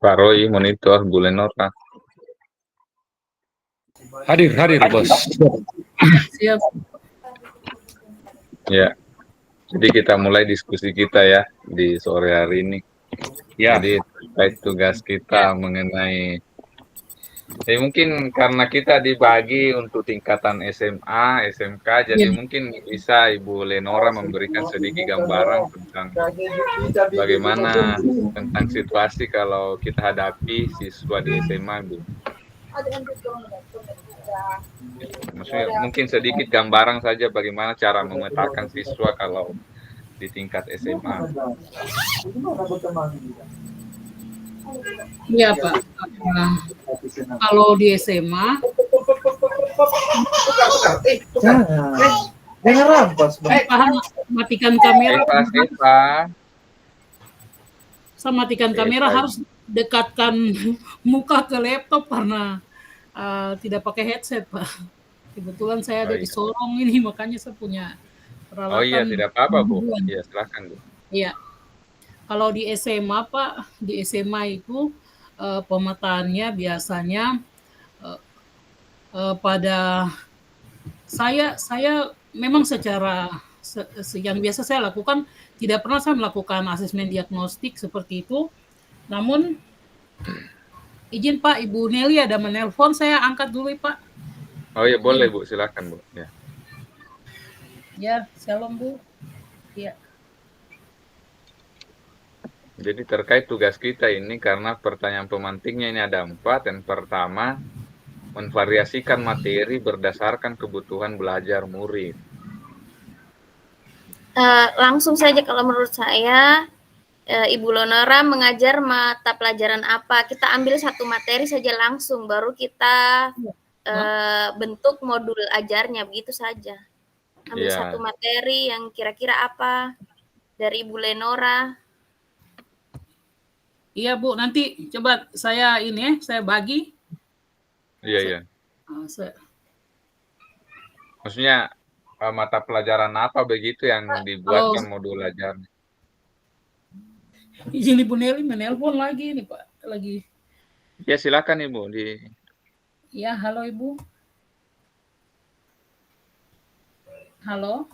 Pak Roy, monitor, Bu Lenora. Hadir, bos. Siap. Ya, jadi kita mulai diskusi kita ya di sore hari ini. Ya. Jadi terkait tugas kita mengenai mungkin karena kita dibagi untuk tingkatan SMA, SMK, jadi mungkin bisa Ibu Lenora memberikan sedikit gambaran tentang bagaimana tentang situasi kalau kita hadapi siswa di SMA, Bu. Maksudnya mungkin sedikit gambaran saja bagaimana cara memetakan siswa kalau di tingkat SMA. Iya Pak. Kalau di SMA, jangan rampas, paham matikan kamera. Saya matikan kamera harus dekatkan muka ke laptop karena tidak pakai headset Pak. Kebetulan saya ada di Sorong ini, makanya saya punya peralatan. Oh iya, tidak apa-apa Bu. Iya, silakan Bu. Iya. Kalau di SMA Pak, di SMA itu pemetaannya biasanya pada saya memang secara yang biasa saya lakukan, tidak pernah saya melakukan asesmen diagnostik seperti itu. Namun izin Pak, Ibu Nelly ada menelpon, saya angkat dulu Pak. Oh iya, boleh Bu, silakan Bu. Ya. Ya, shalom Bu. Ya. Jadi terkait tugas kita ini, karena pertanyaan pemantiknya ini ada 4. Yang pertama, menvariasikan materi berdasarkan kebutuhan belajar murid. Langsung saja kalau menurut saya, Ibu Lenora mengajar mata pelajaran apa, kita ambil satu materi saja langsung, baru kita bentuk modul ajarnya, begitu saja. Ambil satu materi yang kira-kira apa dari Ibu Lenora. Iya Bu, nanti coba saya saya bagi. Iya. Maksudnya mata pelajaran apa begitu yang dibuatkan modul ajarnya? Izin Ibu Nelly menelpon lagi nih Pak, lagi. Ya silakan Ibu. Ya, halo Ibu. Halo.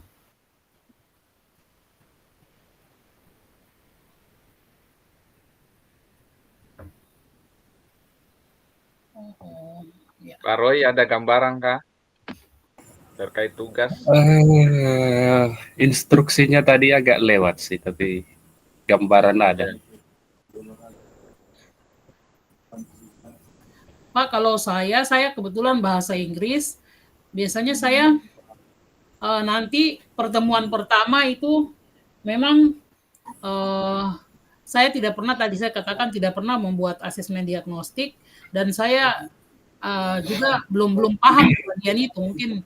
Pak Roy, ada gambaran kah terkait tugas? Instruksinya tadi agak lewat sih, tapi gambaran ada. Pak, kalau saya kebetulan bahasa Inggris. Biasanya saya nanti pertemuan pertama itu memang saya tidak pernah, tadi saya katakan tidak pernah membuat asesmen diagnostik, dan saya juga belum paham bagian itu mungkin,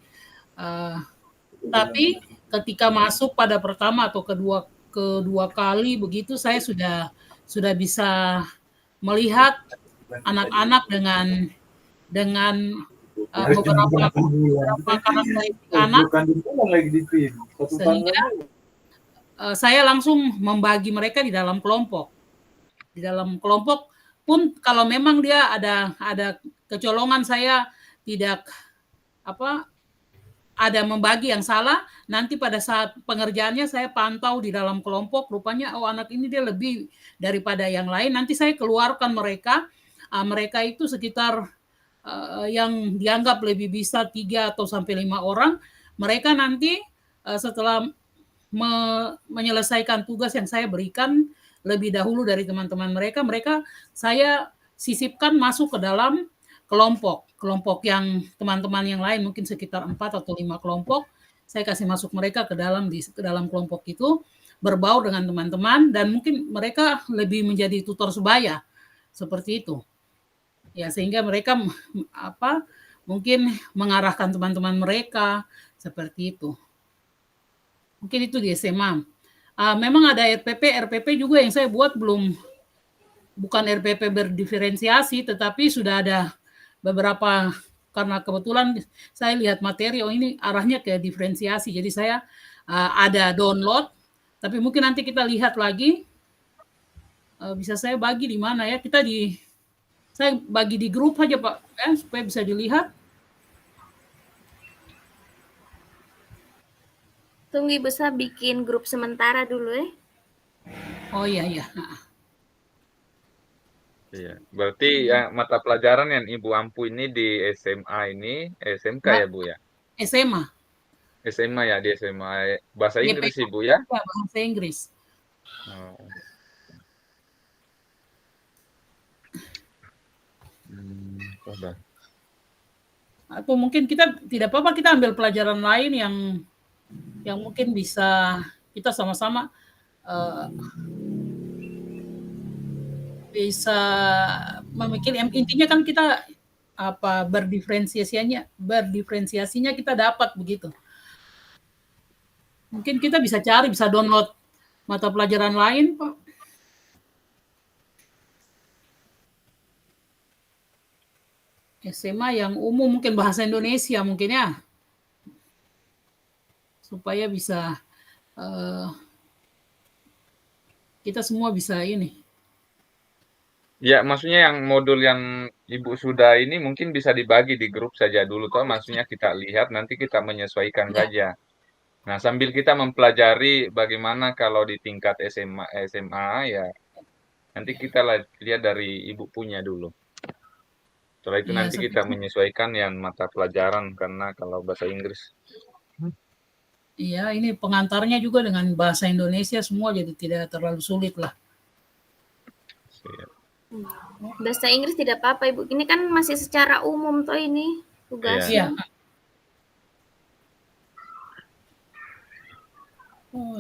tapi ketika masuk pada pertama atau kedua kali begitu, saya sudah bisa melihat anak-anak dengan beberapa karakteristik anak, sehingga saya langsung membagi mereka di dalam kelompok. Di dalam kelompok pun kalau memang dia ada kecolongan, saya tidak ada membagi yang salah, nanti pada saat pengerjaannya saya pantau di dalam kelompok, rupanya anak ini dia lebih daripada yang lain, nanti saya keluarkan mereka itu sekitar yang dianggap lebih bisa 3 atau sampai 5 orang, mereka nanti setelah menyelesaikan tugas yang saya berikan lebih dahulu dari teman-teman mereka saya sisipkan masuk ke dalam kelompok yang teman-teman yang lain, mungkin sekitar 4 atau 5 kelompok, saya kasih masuk mereka ke dalam kelompok itu, berbaur dengan teman-teman, dan mungkin mereka lebih menjadi tutor sebaya, seperti itu. Ya, sehingga mereka mungkin mengarahkan teman-teman mereka, seperti itu. Mungkin itu di SMA. Memang ada RPP juga yang saya buat bukan RPP berdiferensiasi, tetapi sudah ada beberapa, karena kebetulan saya lihat materi, ini arahnya ke diferensiasi, jadi saya ada download, tapi mungkin nanti kita lihat lagi bisa saya bagi di mana ya? Saya bagi di grup aja Pak, ya, supaya bisa dilihat. Tunggu Ibu, saya bikin grup sementara dulu ya. Oh iya. Iya. Berarti ya mata pelajaran yang Ibu ampu ini di SMA ini, SMK ya Bu ya? SMA, SMA ya, di SMA bahasa Inggris YPK, Ibu ya? bahasa Inggris. Oh. Udah. Atau mungkin kita tidak apa-apa kita ambil pelajaran lain yang mungkin bisa kita sama-sama bisa memikir. Intinya kan kita berdiferensiasinya kita dapat begitu. Mungkin kita bisa cari, bisa download mata pelajaran lain, Pak. SMA yang umum mungkin bahasa Indonesia mungkin ya. Supaya bisa kita semua bisa ini. Ya, maksudnya yang modul yang Ibu sudah ini mungkin bisa dibagi di grup saja dulu toh, maksudnya kita lihat nanti kita menyesuaikan Ya. saja. Nah, sambil kita mempelajari bagaimana kalau di tingkat SMA ya nanti kita lihat dari Ibu punya dulu. Setelah itu Iya, nanti kita menyesuaikan yang mata pelajaran karena kalau bahasa Inggris. Iya, ini pengantarnya juga dengan bahasa Indonesia semua jadi tidak terlalu sulit lah. Siap. Bahasa Inggris tidak apa-apa Ibu. Ini kan masih secara umum toh ini tugasnya. Iya. Oh,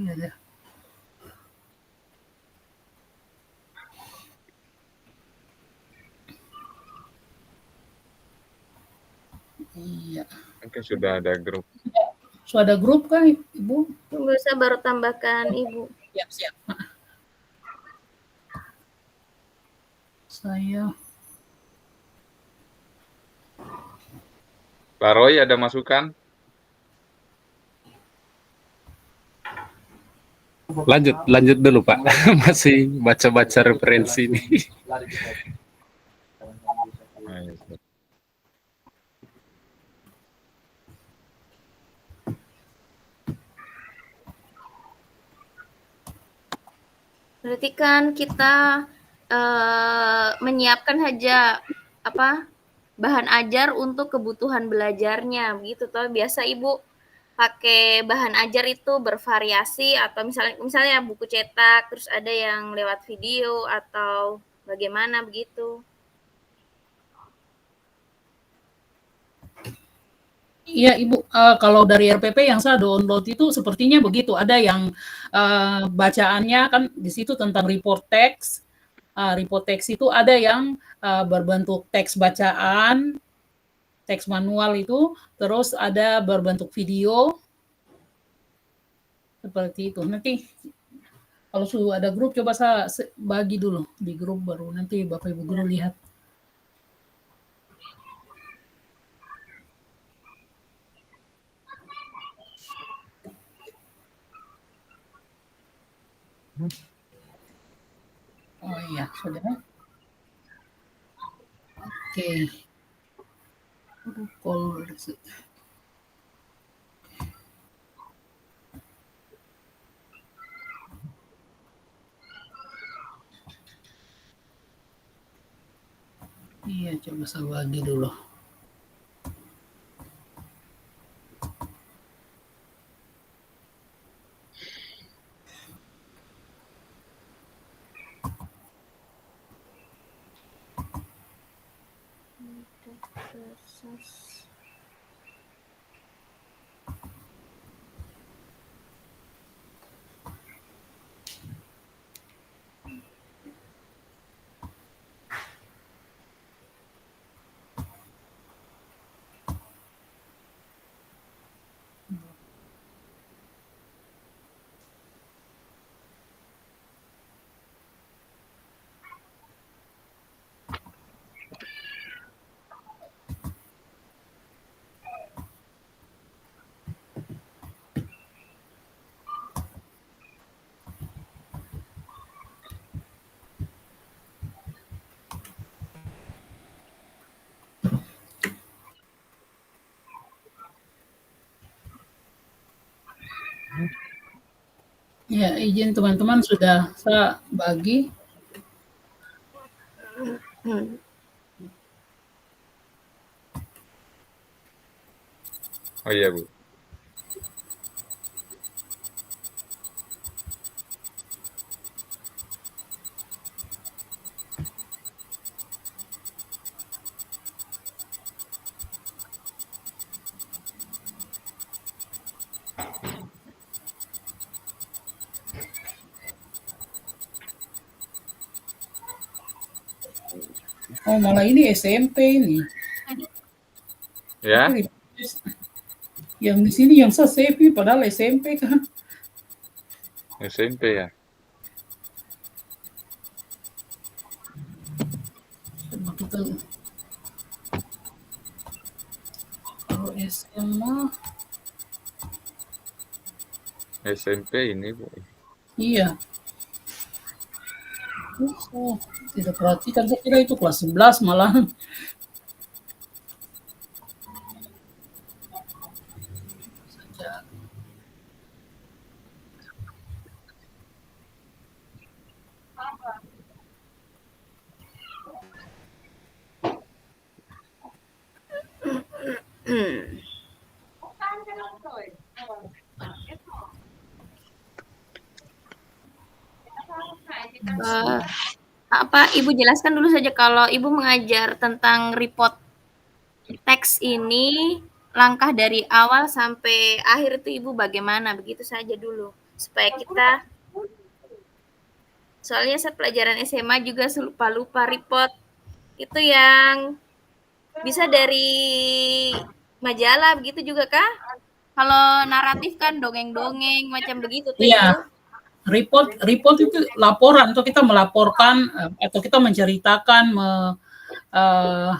iya deh. Iya. Mungkin sudah ada grup. So ada grup kan Ibu? Tunggu, saya baru tambahkan Ibu. Siap. Saya Pak Roy ada masukan? Lanjut dulu Pak. Masih baca-baca referensi ini. Berarti kan kita menyiapkan saja bahan ajar untuk kebutuhan belajarnya begitu toh. Biasa Ibu pakai bahan ajar itu bervariasi atau misalnya buku cetak terus ada yang lewat video atau bagaimana begitu. Iya Ibu, kalau dari RPP yang saya download itu sepertinya begitu. Ada yang bacaannya kan di situ tentang report text. Report text itu ada yang berbentuk teks bacaan, teks manual itu, terus ada berbentuk video. Seperti itu. Nanti kalau sudah ada grup coba saya bagi dulu di grup baru nanti Bapak Ibu guru lihat. Oh iya, saudara. Oke. Protokol. Iya, coba saya bagi dulu. Ya, izin teman-teman sudah saya bagi. Hmm. Oh iya, Bu. Oh, malah ini SMP ini. Ya, Tapi yang di sini yang saya save padahal SMP kan. SMP ya. Coba kita kalau SMA, SMP ini, Bu. iya. Oh, tidak perhatikan, saya kira itu kelas 11 malah. Hmm. Apa Ibu jelaskan dulu saja kalau Ibu mengajar tentang report teks ini, langkah dari awal sampai akhir itu Ibu bagaimana? Begitu saja dulu supaya kita, soalnya saya pelajaran SMA juga lupa-lupa report itu yang bisa dari majalah begitu juga kah? Kalau naratif kan dongeng-dongeng macam begitu tuh Iya, Ibu. report itu laporan atau kita melaporkan atau kita menceritakan eh,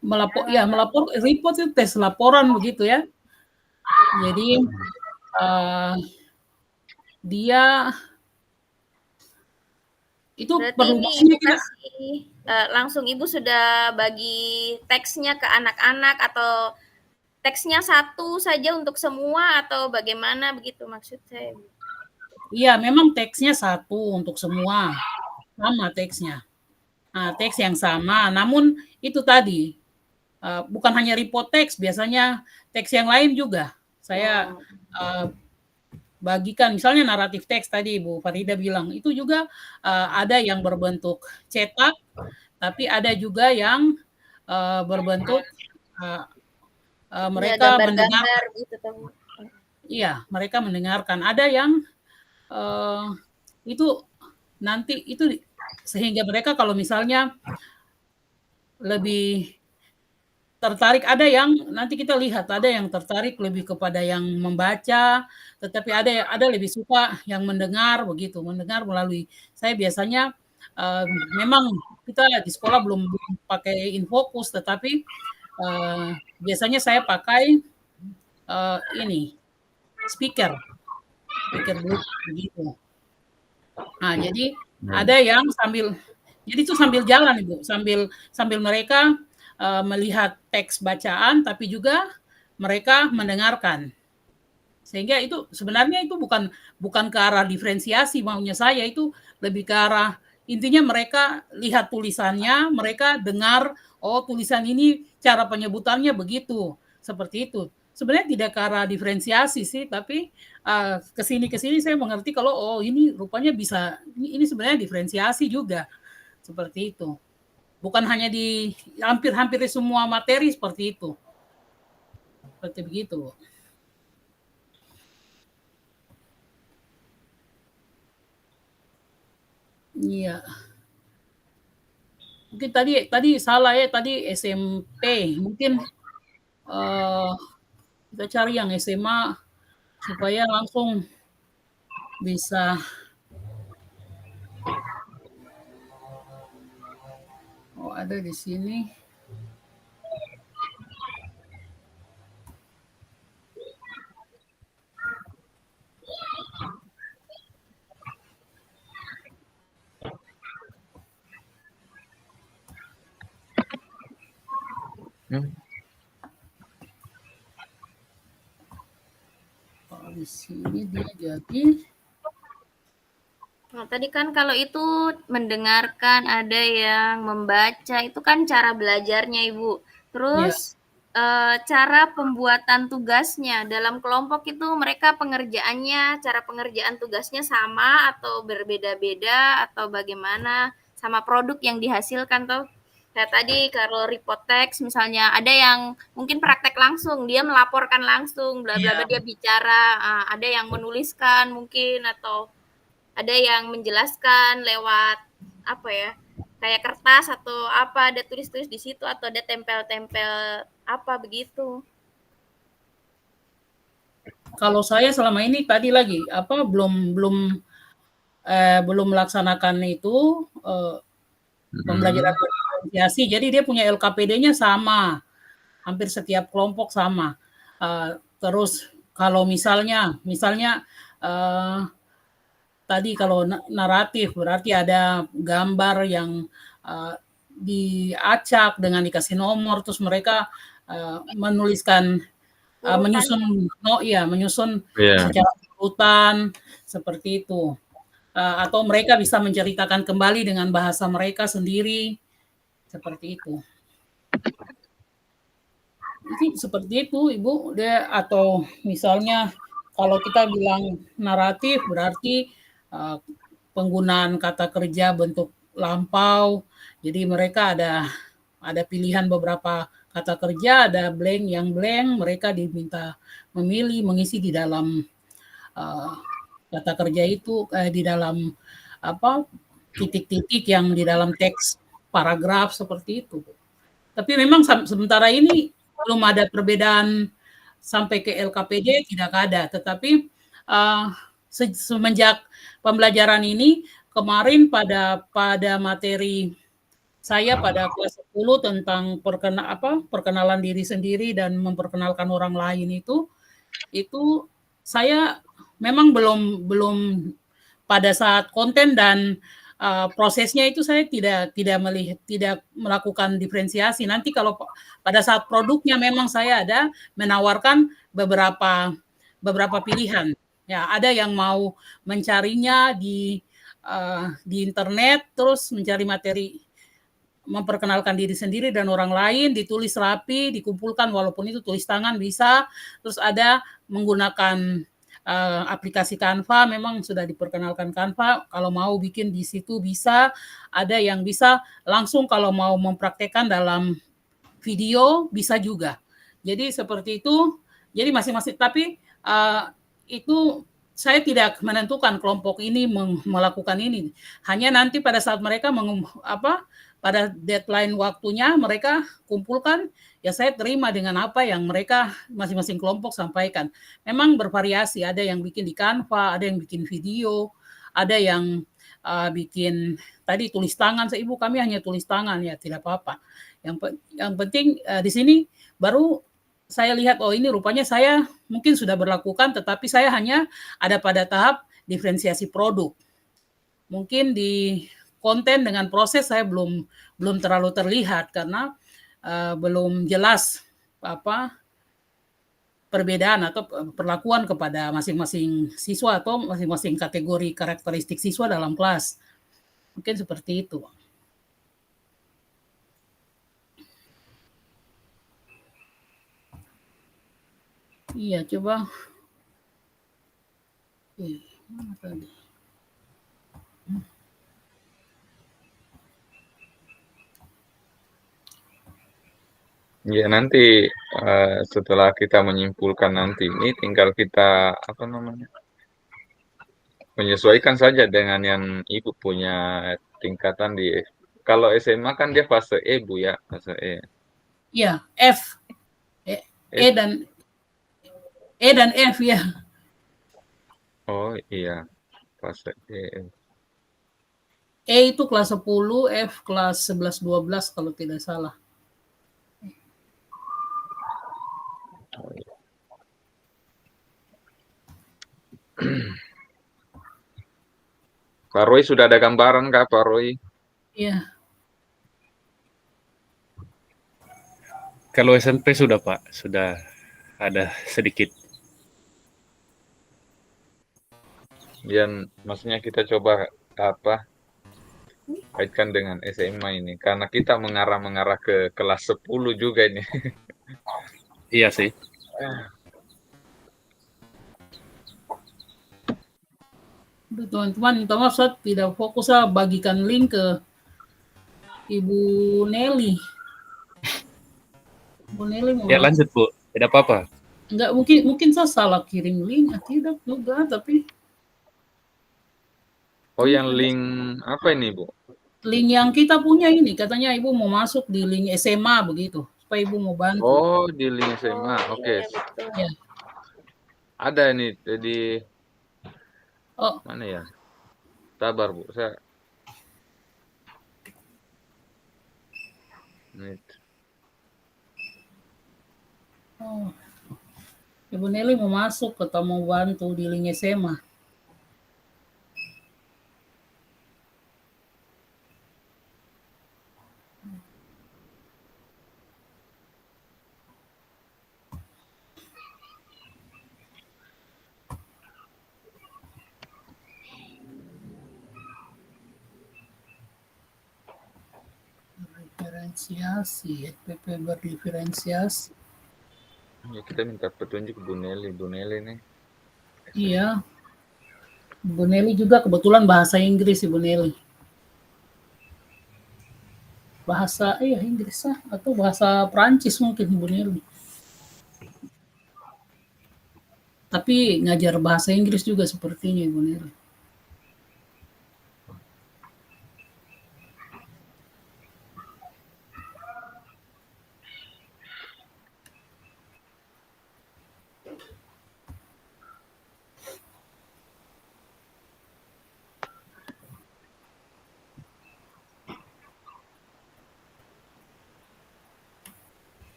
melapor report itu tes laporan begitu ya. Jadi dia itu Berarti perlu ini maksudnya Ibu kita kasih langsung Ibu sudah bagi teksnya ke anak-anak atau teksnya satu saja untuk semua atau bagaimana begitu maksud saya? iya memang teksnya satu untuk semua sama teksnya. Nah, teks yang sama, namun itu tadi bukan hanya report teks, biasanya teks yang lain juga saya bagikan. Misalnya naratif teks tadi Bu Farida bilang itu juga ada yang berbentuk cetak, tapi ada juga yang berbentuk Ya, mereka mendengar. gambar-gambar gitu kan. Iya, mereka mendengarkan. Ada yang itu nanti itu sehingga mereka kalau misalnya lebih tertarik, ada yang nanti kita lihat ada yang tertarik lebih kepada yang membaca, tetapi ada lebih suka yang mendengar begitu, mendengar melalui saya biasanya memang kita di sekolah belum pakai infocus, tetapi biasanya saya pakai ini speaker Bluetooth begitu. Nah, jadi ada yang jadi itu sambil jalan Ibu, sambil mereka melihat teks bacaan, tapi juga mereka mendengarkan. Sehingga itu sebenarnya itu bukan ke arah diferensiasi maunya saya, itu lebih ke arah intinya mereka lihat tulisannya, mereka dengar, oh tulisan ini cara penyebutannya begitu, seperti itu. Sebenarnya tidak ke arah diferensiasi sih, tapi kesini saya mengerti kalau oh ini rupanya bisa, ini sebenarnya diferensiasi juga, seperti itu. Bukan hanya di hampir-hampir semua materi seperti itu. Seperti begitu. Iya. Mungkin tadi salah ya, tadi SMP. Mungkin kita cari yang SMA supaya langsung bisa. Oh, ada di sini. Oh, di di sini dia jadi Nah, tadi kan kalau itu mendengarkan, ada yang membaca, itu kan cara belajarnya, Ibu. Terus cara pembuatan tugasnya dalam kelompok itu mereka pengerjaannya, cara pengerjaan tugasnya sama atau berbeda-beda atau bagaimana sama produk yang dihasilkan tuh. Kayak tadi kalau report text misalnya ada yang mungkin praktek langsung, dia melaporkan langsung, bla bla bla, dia bicara, ada yang menuliskan mungkin atau ada yang menjelaskan lewat apa ya, kayak kertas atau apa, ada tulis-tulis di situ atau ada tempel-tempel apa begitu. kalau saya selama ini tadi lagi apa belum melaksanakan itu pembelajaran diferensiasi. Jadi dia punya LKPD-nya sama, hampir setiap kelompok sama. Terus kalau misalnya tadi kalau naratif berarti ada gambar yang diacak dengan dikasih nomor, terus mereka menuliskan menyusun secara urutan seperti itu. Atau mereka bisa menceritakan kembali dengan bahasa mereka sendiri seperti itu. Jadi seperti itu, Ibu. Atau misalnya kalau kita bilang naratif berarti penggunaan kata kerja bentuk lampau. Jadi mereka ada pilihan beberapa kata kerja, ada blank yang blank, mereka diminta memilih mengisi di dalam kata kerja itu di dalam titik-titik yang di dalam teks paragraf seperti itu. Tapi memang sementara ini belum ada perbedaan sampai ke LKPD, tidak ada. Tetapi semenjak pembelajaran ini kemarin pada materi saya pada kelas 10 tentang perkenalan diri sendiri dan memperkenalkan orang lain itu saya memang belum pada saat konten dan prosesnya itu saya tidak melakukan diferensiasi. Nanti kalau pada saat produknya memang saya ada menawarkan beberapa pilihan. Ya, ada yang mau mencarinya di internet, terus mencari materi memperkenalkan diri sendiri dan orang lain, ditulis rapi, dikumpulkan walaupun itu tulis tangan bisa. Terus ada menggunakan aplikasi Canva, memang sudah diperkenalkan Canva, kalau mau bikin di situ bisa. Ada yang bisa langsung kalau mau mempraktekkan dalam video bisa juga. Jadi seperti itu. Jadi masing-masing, tapi itu saya tidak menentukan kelompok ini melakukan ini. Hanya nanti pada saat mereka pada deadline waktunya mereka kumpulkan, ya saya terima dengan apa yang mereka masing-masing kelompok sampaikan. Memang bervariasi, ada yang bikin di Canva, ada yang bikin video, ada yang bikin tadi tulis tangan. Ibu kami hanya tulis tangan, ya tidak apa-apa. Yang penting di sini baru saya lihat, oh ini rupanya saya mungkin sudah berlakukan, tetapi saya hanya ada pada tahap diferensiasi produk. Mungkin di konten dengan proses saya belum terlalu terlihat karena belum jelas perbedaan atau perlakuan kepada masing-masing siswa atau masing-masing kategori karakteristik siswa dalam kelas. Mungkin seperti itu. Iya, coba. Mana tadi? Ya nanti setelah kita menyimpulkan nanti ini tinggal kita menyesuaikan saja dengan yang Ibu punya tingkatan di. Kalau SMA kan dia fase E, Bu, ya, fase E. Iya, F. E dan F, ya. Oh iya, fase E. E itu kelas 10, F kelas 11 12 kalau tidak salah. Oh, iya. Pak Roy sudah ada gambaran kah, Pak Roy? Iya. Kalau SMP sudah Pak, sudah ada sedikit. Dan maksudnya kita coba kaitkan dengan SMA ini karena kita mengarah ke kelas 10 juga ini. Iya sih. Udah, teman-teman, minta maaf saya tidak fokus, saya bagikan link ke Ibu Nelly. Ibu Nelly mau Ya lanjut Bu, tidak apa-apa. enggak, mungkin saya salah kirim link, tidak juga, tapi Oh, yang link apa ini, Bu? link yang kita punya ini katanya Ibu mau masuk di link SMA begitu, supaya Ibu mau bantu. Oh, di link SMA. Oke. Iya, betul. Ya. Ada ini di Oh, mana ya? Sabar, Bu. Saya ini. oh. Ibu Nelly mau masuk atau mau bantu di link SMA? Diferensiasi, FPP berdiferensiasi. Ya, kita minta petunjuk Bu Nelly nih. Iya. Ibu Nelly juga kebetulan bahasa Inggris, Ibu Nelly. Bahasa Inggris atau bahasa Perancis mungkin Ibu Nelly. Tapi ngajar bahasa Inggris juga sepertinya Ibu Nelly.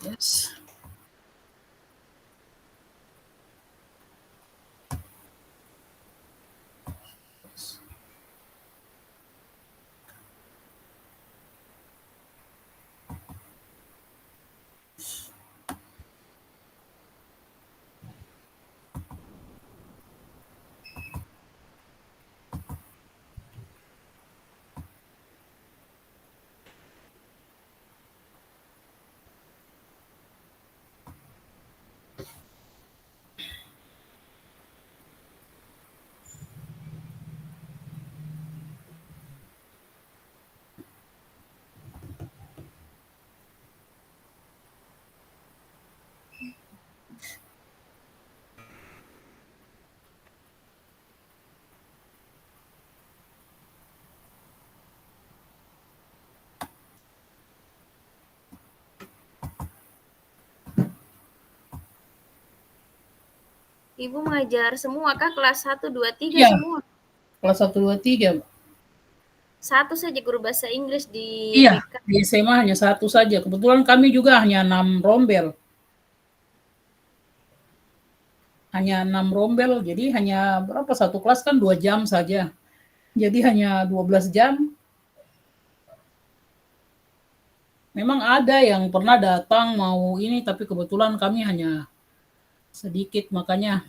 Yes. Ibu mengajar semua kah kelas 1, 2, 3 Iya. semua? Kelas 1, 2, 3. Satu saja guru bahasa Inggris di Iya, BK. di SMA hanya satu saja. Kebetulan kami juga hanya 6 rombel. Hanya 6 rombel, jadi hanya berapa satu kelas kan 2 jam saja. Jadi hanya 12 jam. Memang ada yang pernah datang mau ini, tapi kebetulan kami hanya sedikit, makanya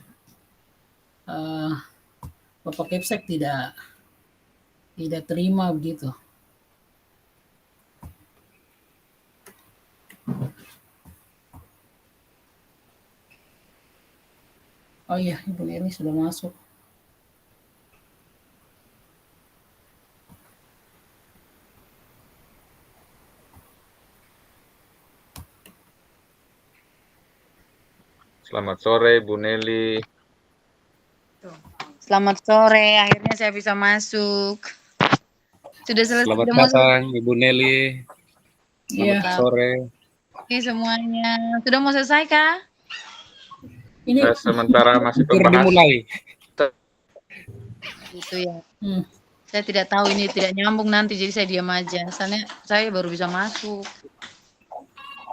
Bapak Kepsek tidak terima begitu. Oh iya, Ibu Nelly sudah masuk. Selamat sore Bu Nelly. Selamat sore, akhirnya saya bisa masuk. Sudah selesai. Selamat sudah mau datang Ibu Nelly. Iya. Selamat sore. selesai semuanya. Sudah mau selesai kah? Ini Sementara masih Baru pembahasan. dimulai. Gitu ya. Hmm. Saya tidak tahu ini tidak nyambung nanti, jadi saya diam aja. Soalnya saya baru bisa masuk.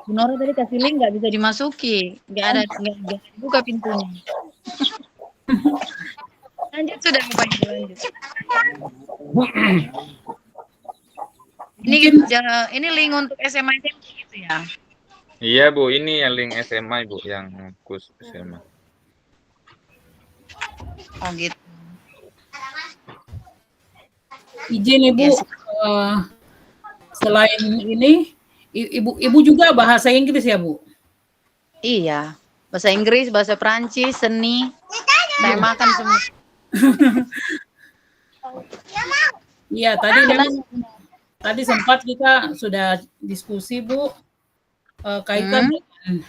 Bu Nora tadi kasih link nggak bisa dimasuki, nggak dibuka pintunya. Lanjut sudah Bapak Ibu, lanjut. Ini link untuk SMA SMP gitu ya? Iya Bu, ini yang link SMA Bu, yang khusus SMA. Oh gitu. Izin Ibu, Yes. selain ini, Ibu juga bahasa Inggris ya Bu? Iya, bahasa Inggris, bahasa Perancis, seni, saya makan semua. Iya, tadi sempat kita sudah diskusi Bu, kaitan dengan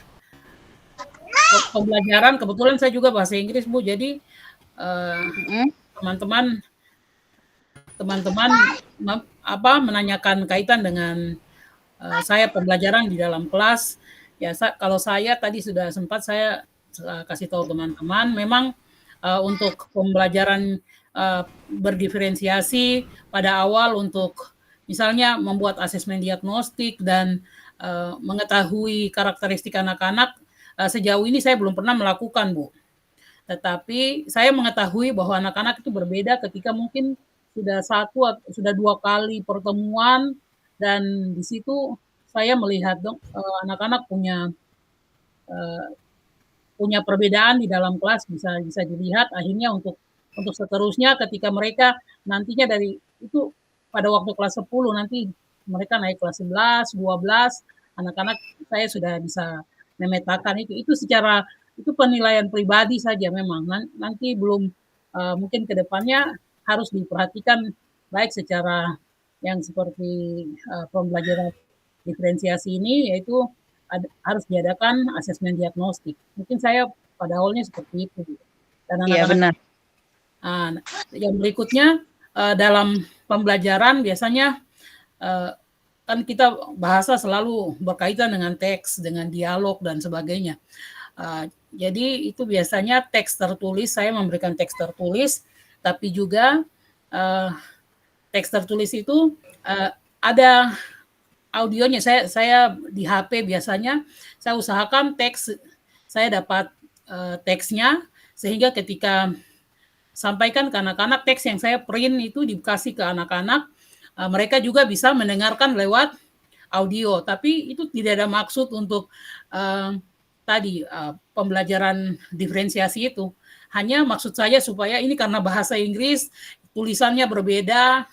pembelajaran. Kebetulan saya juga bahasa Inggris Bu, jadi teman-teman menanyakan kaitan dengan saya pembelajaran di dalam kelas. Ya, kalau saya tadi sudah sempat saya kasih tahu teman-teman, memang untuk pembelajaran berdiferensiasi pada awal untuk misalnya membuat asesmen diagnostik dan mengetahui karakteristik anak-anak, sejauh ini saya belum pernah melakukan Bu. Tetapi saya mengetahui bahwa anak-anak itu berbeda ketika mungkin sudah 2 kali pertemuan, dan di situ saya melihat anak-anak punya perbedaan di dalam kelas, bisa dilihat. Akhirnya untuk seterusnya ketika mereka nantinya dari itu pada waktu kelas 10 nanti mereka naik kelas 11, 12, anak-anak saya sudah bisa memetakan itu secara itu penilaian pribadi saja memang. Nanti belum mungkin ke depannya harus diperhatikan baik secara yang seperti pembelajaran diferensiasi ini, yaitu harus diadakan asesmen diagnostik. Mungkin saya pada awalnya seperti itu. Dan Iya benar. Yang berikutnya dalam pembelajaran biasanya kan kita bahasa selalu berkaitan dengan teks, dengan dialog dan sebagainya. Jadi itu biasanya teks tertulis, saya memberikan teks tertulis, tapi juga teks tertulis itu ada audionya. Saya di HP biasanya saya usahakan saya dapat teksnya, sehingga ketika sampaikan ke anak-anak, teks yang saya print itu dikasih ke anak-anak, mereka juga bisa mendengarkan lewat audio. Tapi itu tidak ada maksud untuk pembelajaran diferensiasi itu. Hanya maksud saya supaya ini karena bahasa Inggris, tulisannya berbeda,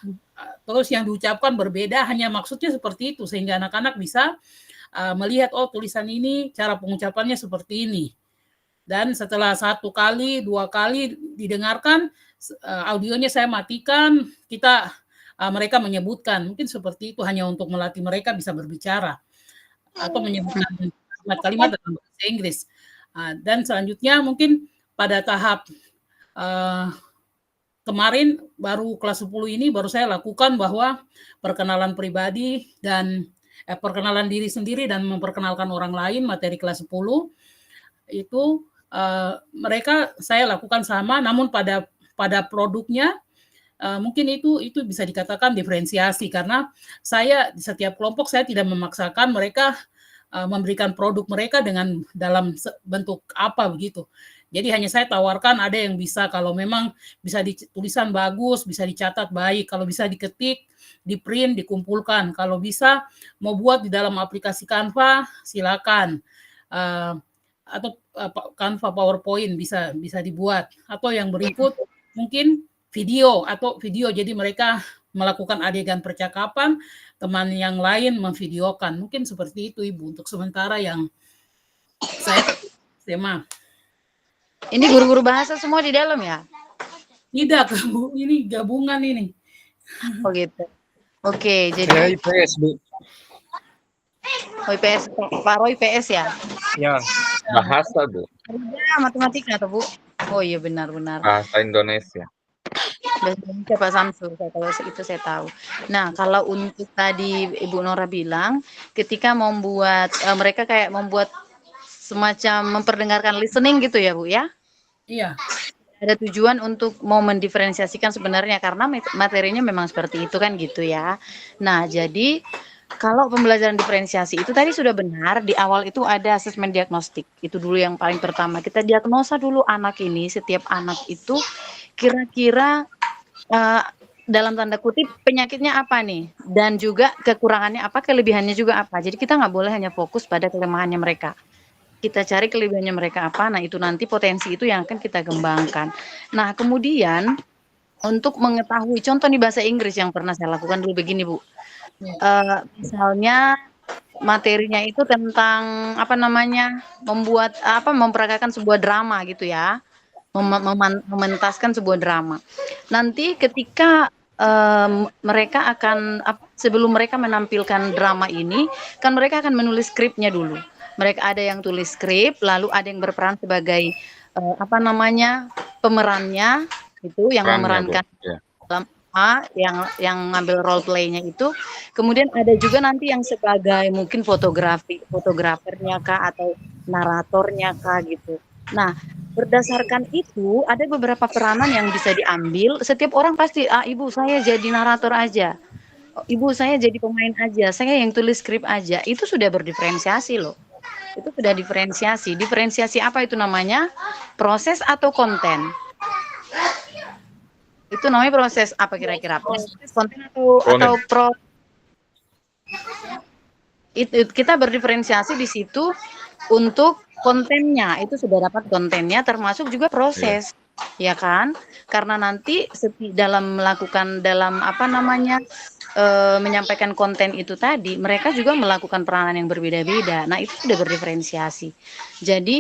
terus yang diucapkan berbeda, hanya maksudnya seperti itu, sehingga anak-anak bisa melihat, oh tulisan ini cara pengucapannya seperti ini. Dan setelah 1 kali, 2 kali didengarkan, audionya saya matikan, mereka menyebutkan, mungkin seperti itu, hanya untuk melatih mereka bisa berbicara atau menyebutkan kalimat dalam bahasa Inggris. Dan selanjutnya mungkin pada tahap kemarin baru kelas 10 ini baru saya lakukan bahwa perkenalan pribadi dan perkenalan diri sendiri dan memperkenalkan orang lain, materi kelas 10 itu mereka saya lakukan sama, namun pada produknya mungkin itu bisa dikatakan diferensiasi, karena saya di setiap kelompok saya tidak memaksakan mereka memberikan produk mereka dalam bentuk apa begitu. Jadi hanya saya tawarkan, ada yang bisa kalau memang bisa tulisan bagus, bisa dicatat baik, kalau bisa diketik, di print, dikumpulkan. Kalau bisa mau buat di dalam aplikasi Canva, silakan. Atau Canva PowerPoint bisa dibuat. Atau yang berikut mungkin video, jadi mereka melakukan adegan percakapan, teman yang lain memvideokan. Mungkin seperti itu Ibu untuk sementara yang saya tema. Ini guru-guru bahasa semua di dalam ya? Tidak Bu, ini gabungan ini. Oh gitu. Oke, Saya jadi IPS Bu. IPS, Pak Roy IPS ya? Ya. Bahasa Bu, Matematika atau Bu? Oh iya benar-benar. bahasa Indonesia. Bahasa Indonesia Pak Samsul, kalau itu saya tahu. Nah, kalau untuk tadi Ibu Nora bilang, ketika mereka kayak membuat semacam memperdengarkan listening gitu ya Bu ya? Iya. Ada tujuan untuk mau mendiferensiasikan sebenarnya, karena materinya memang seperti itu kan gitu ya. Nah, jadi Kalau pembelajaran diferensiasi itu tadi sudah benar, di awal itu ada asesmen diagnostik. Itu dulu yang paling pertama. Kita diagnosa dulu anak ini, setiap anak itu kira-kira dalam tanda kutip penyakitnya apa nih, dan juga kekurangannya apa, kelebihannya juga apa. Jadi kita nggak boleh hanya fokus pada kelemahannya mereka. Kita cari kelebihannya mereka apa, nah itu nanti potensi itu yang akan kita kembangkan. Nah kemudian untuk mengetahui, contoh di bahasa Inggris yang pernah saya lakukan dulu begini Bu. Misalnya materinya itu tentang apa namanya, memperagakan sebuah drama gitu ya, mementaskan sebuah drama. Nanti ketika mereka akan sebelum mereka menampilkan drama ini, kan mereka akan menulis skripnya dulu. Mereka ada yang tulis skrip, lalu ada yang berperan sebagai pemerannya itu yang memerankan dalam yang ngambil role play-nya itu. Kemudian ada juga nanti yang sebagai mungkin fotografernya kah atau naratornya kah gitu. Nah, berdasarkan itu ada beberapa peranan yang bisa diambil. Setiap orang pasti, ibu saya jadi narator aja, ibu saya jadi pemain aja, saya yang tulis skrip aja. Itu sudah berdiferensiasi loh. Itu sudah diferensiasi. Diferensiasi apa itu namanya? Proses atau konten? Itu namanya proses apa kira-kira? Proses, konten atau itu kita berdiferensiasi di situ untuk kontennya. Itu sudah dapat kontennya, termasuk juga proses, ya kan? Karena nanti dalam menyampaikan konten itu tadi, mereka juga melakukan peranan yang berbeda-beda. Nah, itu sudah berdiferensiasi. Jadi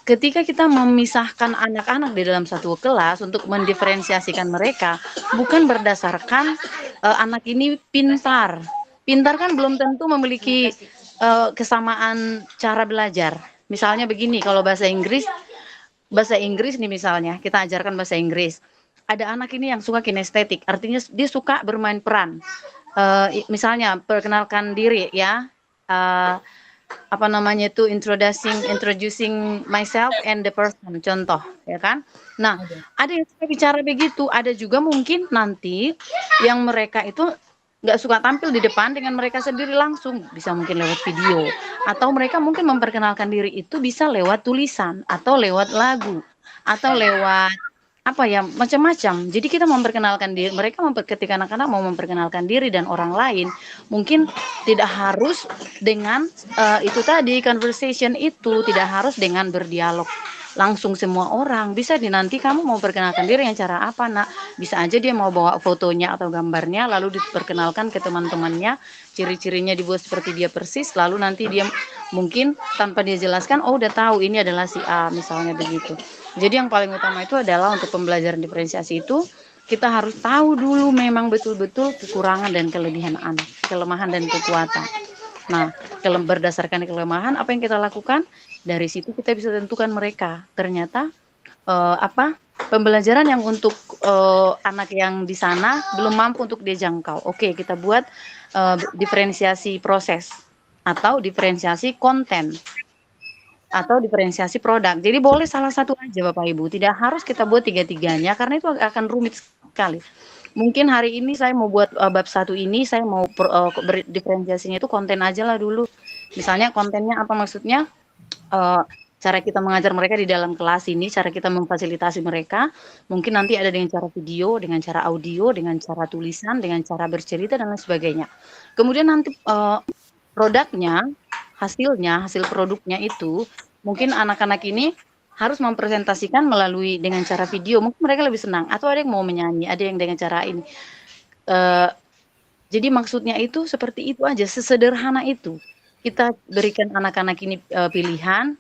ketika kita memisahkan anak-anak di dalam satu kelas untuk mendiferensiasikan mereka, bukan berdasarkan anak ini pintar. Pintar kan belum tentu memiliki kesamaan cara belajar. Misalnya begini, kalau bahasa Inggris nih misalnya, kita ajarkan bahasa Inggris. Ada anak ini yang suka kinestetik, artinya dia suka bermain peran. Misalnya perkenalkan diri ya. Introducing myself and the person, contoh ya kan. Nah, ada yang suka bicara begitu, ada juga mungkin nanti yang mereka itu nggak suka tampil di depan dengan mereka sendiri langsung, bisa mungkin lewat video, atau mereka mungkin memperkenalkan diri itu bisa lewat tulisan atau lewat lagu atau lewat macam-macam. Jadi kita memperkenalkan diri, ketika anak-anak mau memperkenalkan diri dan orang lain, mungkin tidak harus dengan itu tadi conversation itu, tidak harus dengan berdialog langsung semua orang. Bisa nanti kamu mau perkenalkan diri yang cara apa, Nak? Bisa aja dia mau bawa fotonya atau gambarnya, lalu diperkenalkan ke teman-temannya, ciri-cirinya dibuat seperti dia persis, lalu nanti dia mungkin tanpa dia jelaskan, udah tahu ini adalah si A, misalnya begitu. Jadi yang paling utama itu adalah untuk pembelajaran diferensiasi itu, kita harus tahu dulu memang betul-betul kekurangan dan kelebihan anak, kelemahan dan kekuatan. Nah, berdasarkan kelemahan, apa yang kita lakukan? Dari situ kita bisa tentukan mereka. Ternyata pembelajaran yang untuk anak yang di sana belum mampu untuk dia jangkau. Oke, kita buat diferensiasi proses atau diferensiasi konten atau diferensiasi produk. Jadi boleh salah satu aja Bapak Ibu, tidak harus kita buat tiga-tiganya karena itu akan rumit sekali. Mungkin hari ini saya mau buat bab 1 ini, saya mau diferensiasinya itu konten aja lah dulu. Misalnya kontennya apa maksudnya? Cara kita mengajar mereka di dalam kelas ini, cara kita memfasilitasi mereka, mungkin nanti ada dengan cara video, dengan cara audio, dengan cara tulisan, dengan cara bercerita dan lain sebagainya. Kemudian nanti hasil produknya itu mungkin anak-anak ini harus mempresentasikan melalui dengan cara video, mungkin mereka lebih senang, atau ada yang mau menyanyi, ada yang dengan cara ini. Jadi maksudnya itu seperti itu aja, sesederhana itu. Kita berikan anak-anak ini pilihan,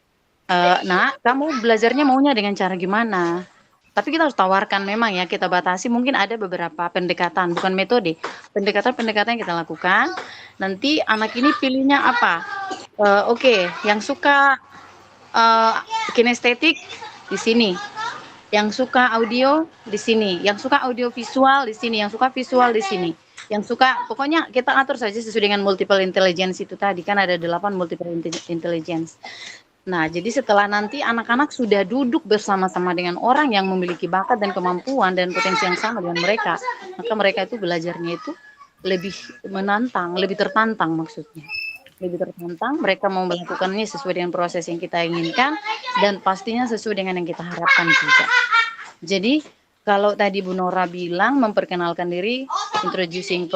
kamu belajarnya maunya dengan cara gimana? Tapi kita harus tawarkan memang ya, kita batasi, mungkin ada beberapa pendekatan, bukan metode, pendekatan-pendekatan yang kita lakukan. Nanti anak ini pilihnya apa? Yang suka kinestetik di sini, yang suka audio di sini, yang suka audio visual di sini, yang suka visual di sini, yang suka, pokoknya kita atur saja sesuai dengan multiple intelligence itu tadi, kan ada 8 multiple intelligence. Nah, jadi setelah nanti anak-anak sudah duduk bersama-sama dengan orang yang memiliki bakat dan kemampuan dan potensi yang sama dengan mereka, maka mereka itu belajarnya itu lebih menantang, lebih tertantang maksudnya. Lebih tertantang, mereka mau melakukannya sesuai dengan proses yang kita inginkan dan pastinya sesuai dengan yang kita harapkan juga. Jadi kalau tadi Bu Nora bilang memperkenalkan diri, introducing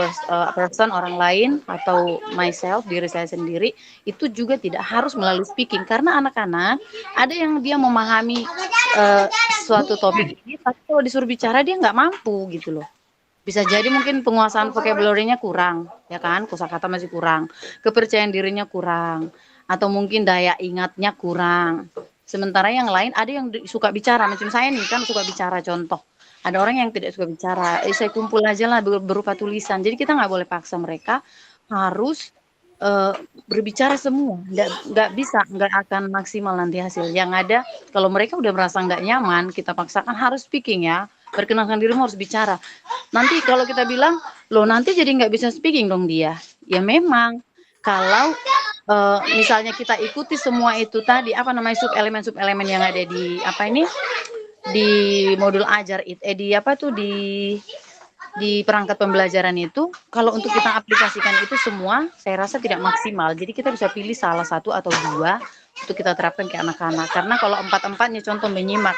person orang lain atau myself, diri saya sendiri, itu juga tidak harus melalui speaking karena anak-anak ada yang dia memahami suatu topik ini, tapi kalau disuruh bicara dia nggak mampu gitu loh. Bisa jadi mungkin penguasaan vocabulary-nya kurang, ya kan? Kosakata masih kurang, kepercayaan dirinya kurang, atau mungkin daya ingatnya kurang. Sementara yang lain ada yang suka bicara, macam saya nih kan suka bicara contoh. Ada orang yang tidak suka bicara, saya kumpul aja lah berupa tulisan. Jadi kita nggak boleh paksa mereka harus berbicara semua. Nggak bisa, nggak akan maksimal nanti hasil. Yang ada kalau mereka udah merasa nggak nyaman, kita paksakan harus speaking ya. Perkenalkan dirimu harus bicara. Nanti kalau kita bilang, loh nanti jadi nggak bisa speaking dong dia. Ya memang, kalau misalnya kita ikuti semua itu tadi, apa namanya sub-elemen yang ada di apa ini, di modul ajar itu, di perangkat pembelajaran itu, kalau untuk kita aplikasikan itu semua, saya rasa tidak maksimal. Jadi kita bisa pilih salah satu atau dua untuk kita terapkan ke anak-anak. Karena kalau empat-empatnya contoh menyimak,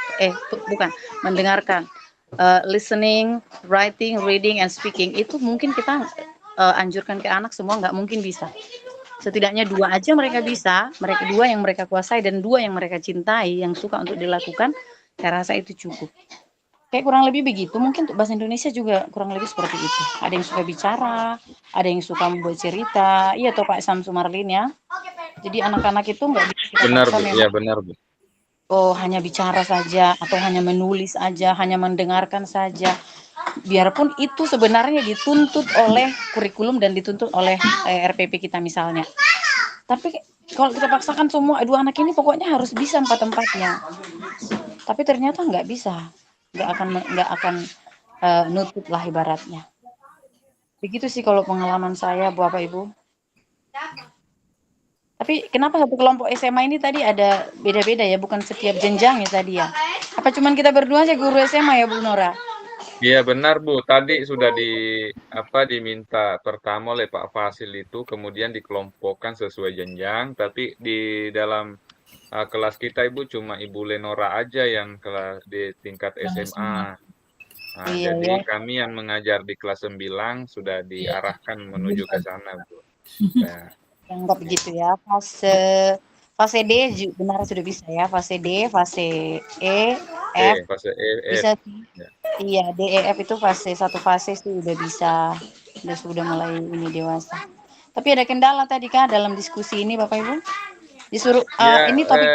mendengarkan, listening, writing, reading, and speaking itu mungkin kita anjurkan ke anak semua nggak mungkin bisa. Setidaknya dua aja mereka bisa, mereka dua yang mereka kuasai dan dua yang mereka cintai, yang suka untuk dilakukan, saya rasa itu cukup. Kayak kurang lebih begitu. Mungkin untuk bahasa Indonesia juga kurang lebih seperti itu. Ada yang suka bicara, ada yang suka membuat cerita. Iya toh Pak Samsu Marlin ya. Jadi anak-anak itu nggak bisa kita Benar, paksa Bu. memang. Iya, benar, Bu. Oh, hanya bicara saja atau hanya menulis saja, hanya mendengarkan saja. Biarpun itu sebenarnya dituntut oleh kurikulum dan dituntut oleh RPP kita misalnya. Tapi kalau kita paksakan semua dua anak ini pokoknya harus bisa empat-empatnya. Tapi ternyata nggak bisa. Nggak akan nutup lah ibaratnya. Begitu sih kalau pengalaman saya Bapak Ibu. Tapi kenapa satu kelompok SMA ini tadi ada beda-beda ya, bukan setiap jenjang ya tadi ya? Apa cuman kita berdua aja guru SMA ya Bu Nora? Iya benar Bu, tadi sudah diminta pertama oleh Pak Fasil itu, kemudian dikelompokkan sesuai jenjang, tapi di dalam kelas kita Ibu cuma Ibu Lenora aja yang kelas di tingkat SMA. Nah, Iya, jadi ya. kami yang mengajar di kelas 9 sudah diarahkan menuju ke sana Bu. Nah, Anggap begitu ya. Fase D benar sudah bisa ya. Fase D, fase E, F fase E, F. bisa sih. Ya. Iya, D, E, F itu satu fase sih udah bisa. Sudah mulai ini dewasa. Tapi ada kendala tadi Kak dalam diskusi ini Bapak Ibu? Disuruh Ya, ini topik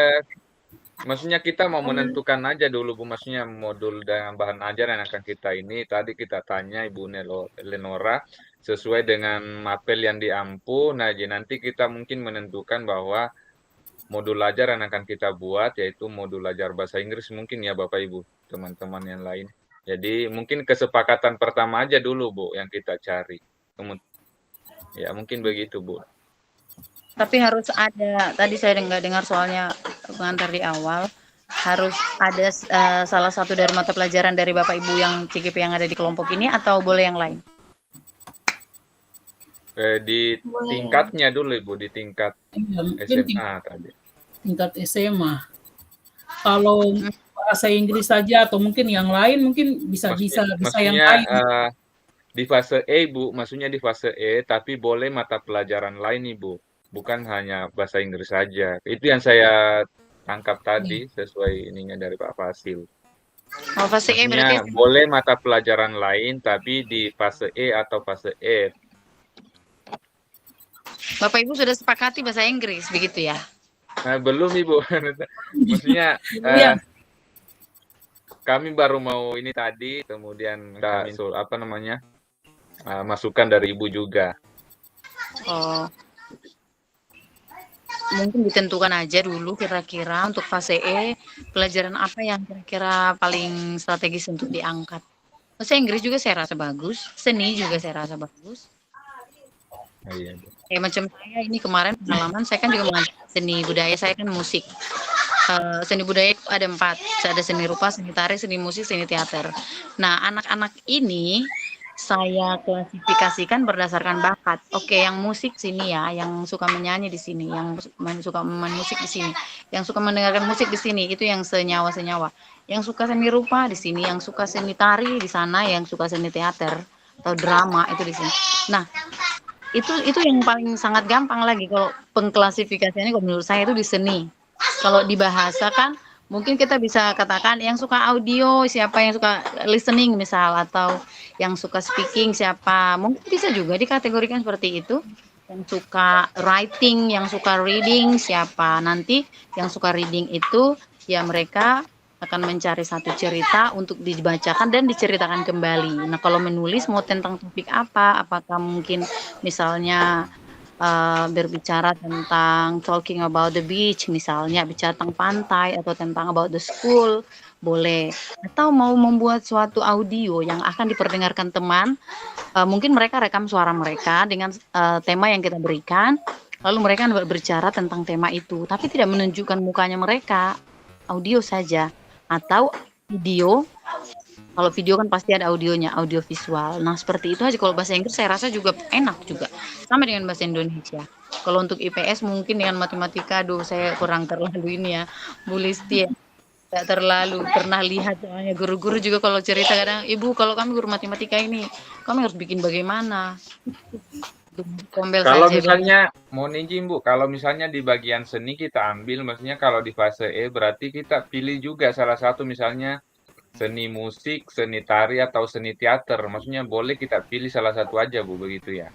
maksudnya kita mau menentukan aja dulu Bu, maksudnya modul dan bahan ajar yang akan kita ini. Tadi kita tanya Ibu Lenora sesuai dengan mapel yang diampu. Nah, jadi nanti kita mungkin menentukan bahwa modul ajar yang akan kita buat yaitu modul ajar bahasa Inggris mungkin ya Bapak Ibu, teman-teman yang lain. Jadi mungkin kesepakatan pertama aja dulu Bu yang kita cari. Ya mungkin begitu Bu. tapi harus ada, tadi saya nggak dengar soalnya pengantar di awal, harus ada salah satu dari mata pelajaran dari Bapak Ibu yang CGP yang ada di kelompok ini atau boleh yang lain? Di tingkatnya dulu Ibu, di tingkat SMA tadi. Tingkat SMA. Kalau bahasa Inggris saja atau mungkin yang lain mungkin bisa yang lain. Di fase E Bu, maksudnya di fase E, tapi boleh mata pelajaran lain Ibu, bukan hanya bahasa Inggris saja. Itu yang saya tangkap tadi sesuai ininya dari Pak Fasil. Oh, fase E berarti boleh mata pelajaran lain, tapi di fase E atau fase F. Bapak Ibu sudah sepakati bahasa Inggris begitu ya? Belum Ibu, maksudnya kami baru mau ini tadi, kemudian masukan dari Ibu juga. Oh, mungkin ditentukan aja dulu kira-kira untuk fase E pelajaran apa yang kira-kira paling strategis untuk diangkat. Bahasa Inggris juga saya rasa bagus, seni juga saya rasa bagus. Iya. Kayak macam saya ini kemarin pengalaman, saya kan juga mengajar seni budaya, saya kan musik. Seni budaya ada 4, ada seni rupa, seni tari, seni musik, seni teater. Nah, anak-anak ini saya klasifikasikan berdasarkan bakat. Oke, yang musik sini ya, yang suka menyanyi di sini, yang suka main musik di sini, yang suka mendengarkan musik di sini, itu yang senyawa-senyawa. Yang suka seni rupa di sini, yang suka seni tari di sana, yang suka seni teater atau drama itu di sini. Nah, itu yang paling sangat gampang lagi kalau pengklasifikasiannya kalau menurut saya itu di seni. Kalau di bahasa kan mungkin kita bisa katakan yang suka audio siapa, yang suka listening misal, atau yang suka speaking siapa. Mungkin bisa juga dikategorikan seperti itu. Yang suka writing, yang suka reading siapa. Nanti yang suka reading itu ya mereka akan mencari satu cerita untuk dibacakan dan diceritakan kembali. Nah, kalau menulis mau tentang topik apa? Apakah mungkin misalnya berbicara tentang talking about the beach, misalnya bicara tentang pantai atau tentang about the school, boleh. Atau mau membuat suatu audio yang akan diperdengarkan teman, mungkin mereka rekam suara mereka dengan tema yang kita berikan, lalu mereka berbicara tentang tema itu, tapi tidak menunjukkan mukanya mereka, audio saja. Atau video, kalau video kan pasti ada audionya, audio visual. Nah, seperti itu aja. Kalau bahasa Inggris saya rasa juga enak juga. Sama dengan bahasa Indonesia. Kalau untuk IPS mungkin dengan matematika, aduh saya kurang terlalu ini ya. Bu Listi ya. Tidak terlalu pernah lihat soalnya guru-guru juga kalau cerita kadang, Ibu kalau kami guru matematika ini, kami harus bikin bagaimana? Kombel Kalau saja. misalnya mohon izin Bu, kalau misalnya di bagian seni kita ambil, maksudnya kalau di fase E berarti kita pilih juga salah satu misalnya seni musik, seni tari atau seni teater. Maksudnya boleh kita pilih salah satu aja Bu, begitu ya.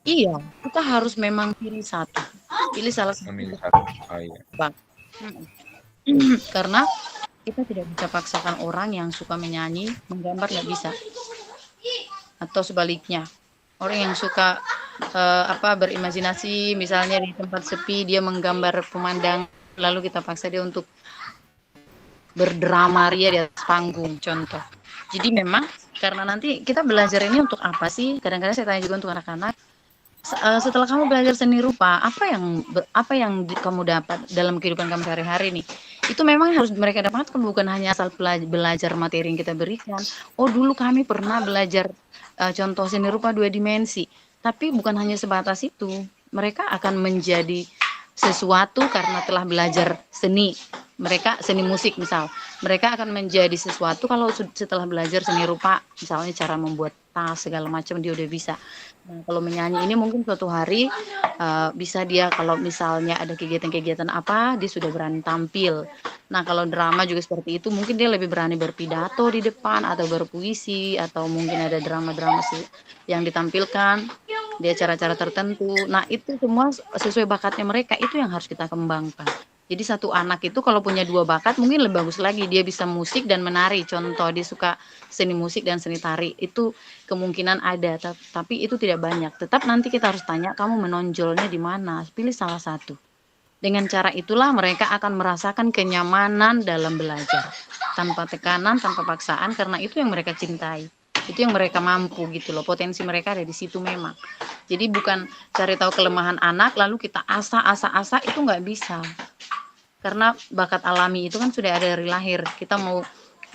Iya, kita harus memang pilih satu. Pilih salah satu. Memilih satu. Oh iya. Karena kita tidak bisa paksakan orang yang suka menyanyi, menggambar nggak bisa. Atau sebaliknya. Orang yang suka berimajinasi, misalnya di tempat sepi dia menggambar pemandangan, lalu kita paksa dia untuk berdrama ria di atas panggung, contoh. Jadi memang karena nanti kita belajar ini untuk apa sih? Kadang-kadang saya tanya juga untuk anak-anak, setelah kamu belajar seni rupa, apa yang kamu dapat dalam kehidupan kamu sehari-hari nih? Itu memang harus mereka dapatkan, bukan hanya asal belajar materi yang kita berikan. Oh, dulu kami pernah belajar contoh seni rupa 2 dimensi, tapi bukan hanya sebatas itu. Mereka akan menjadi sesuatu karena telah belajar seni. Mereka seni musik misal, mereka akan menjadi sesuatu kalau setelah belajar seni rupa, misalnya cara membuat tas segala macam dia udah bisa. Nah, kalau menyanyi ini mungkin suatu hari bisa dia, kalau misalnya ada kegiatan-kegiatan apa, dia sudah berani tampil. Nah, kalau drama juga seperti itu, mungkin dia lebih berani berpidato di depan atau berpuisi, atau mungkin ada drama-drama yang ditampilkan di acara-acara tertentu. Nah, itu semua sesuai bakatnya mereka, itu yang harus kita kembangkan. Jadi satu anak itu kalau punya 2 bakat mungkin lebih bagus lagi, dia bisa musik dan menari. Contoh dia suka seni musik dan seni tari, itu kemungkinan ada, tapi itu tidak banyak. Tetap nanti kita harus tanya, kamu menonjolnya di mana? Pilih salah satu. Dengan cara itulah mereka akan merasakan kenyamanan dalam belajar, tanpa tekanan, tanpa paksaan, karena itu yang mereka cintai. Itu yang mereka mampu gitu loh, potensi mereka ada di situ memang. Jadi bukan cari tahu kelemahan anak lalu kita asa itu nggak bisa. Karena bakat alami itu kan sudah ada dari lahir. Kita mau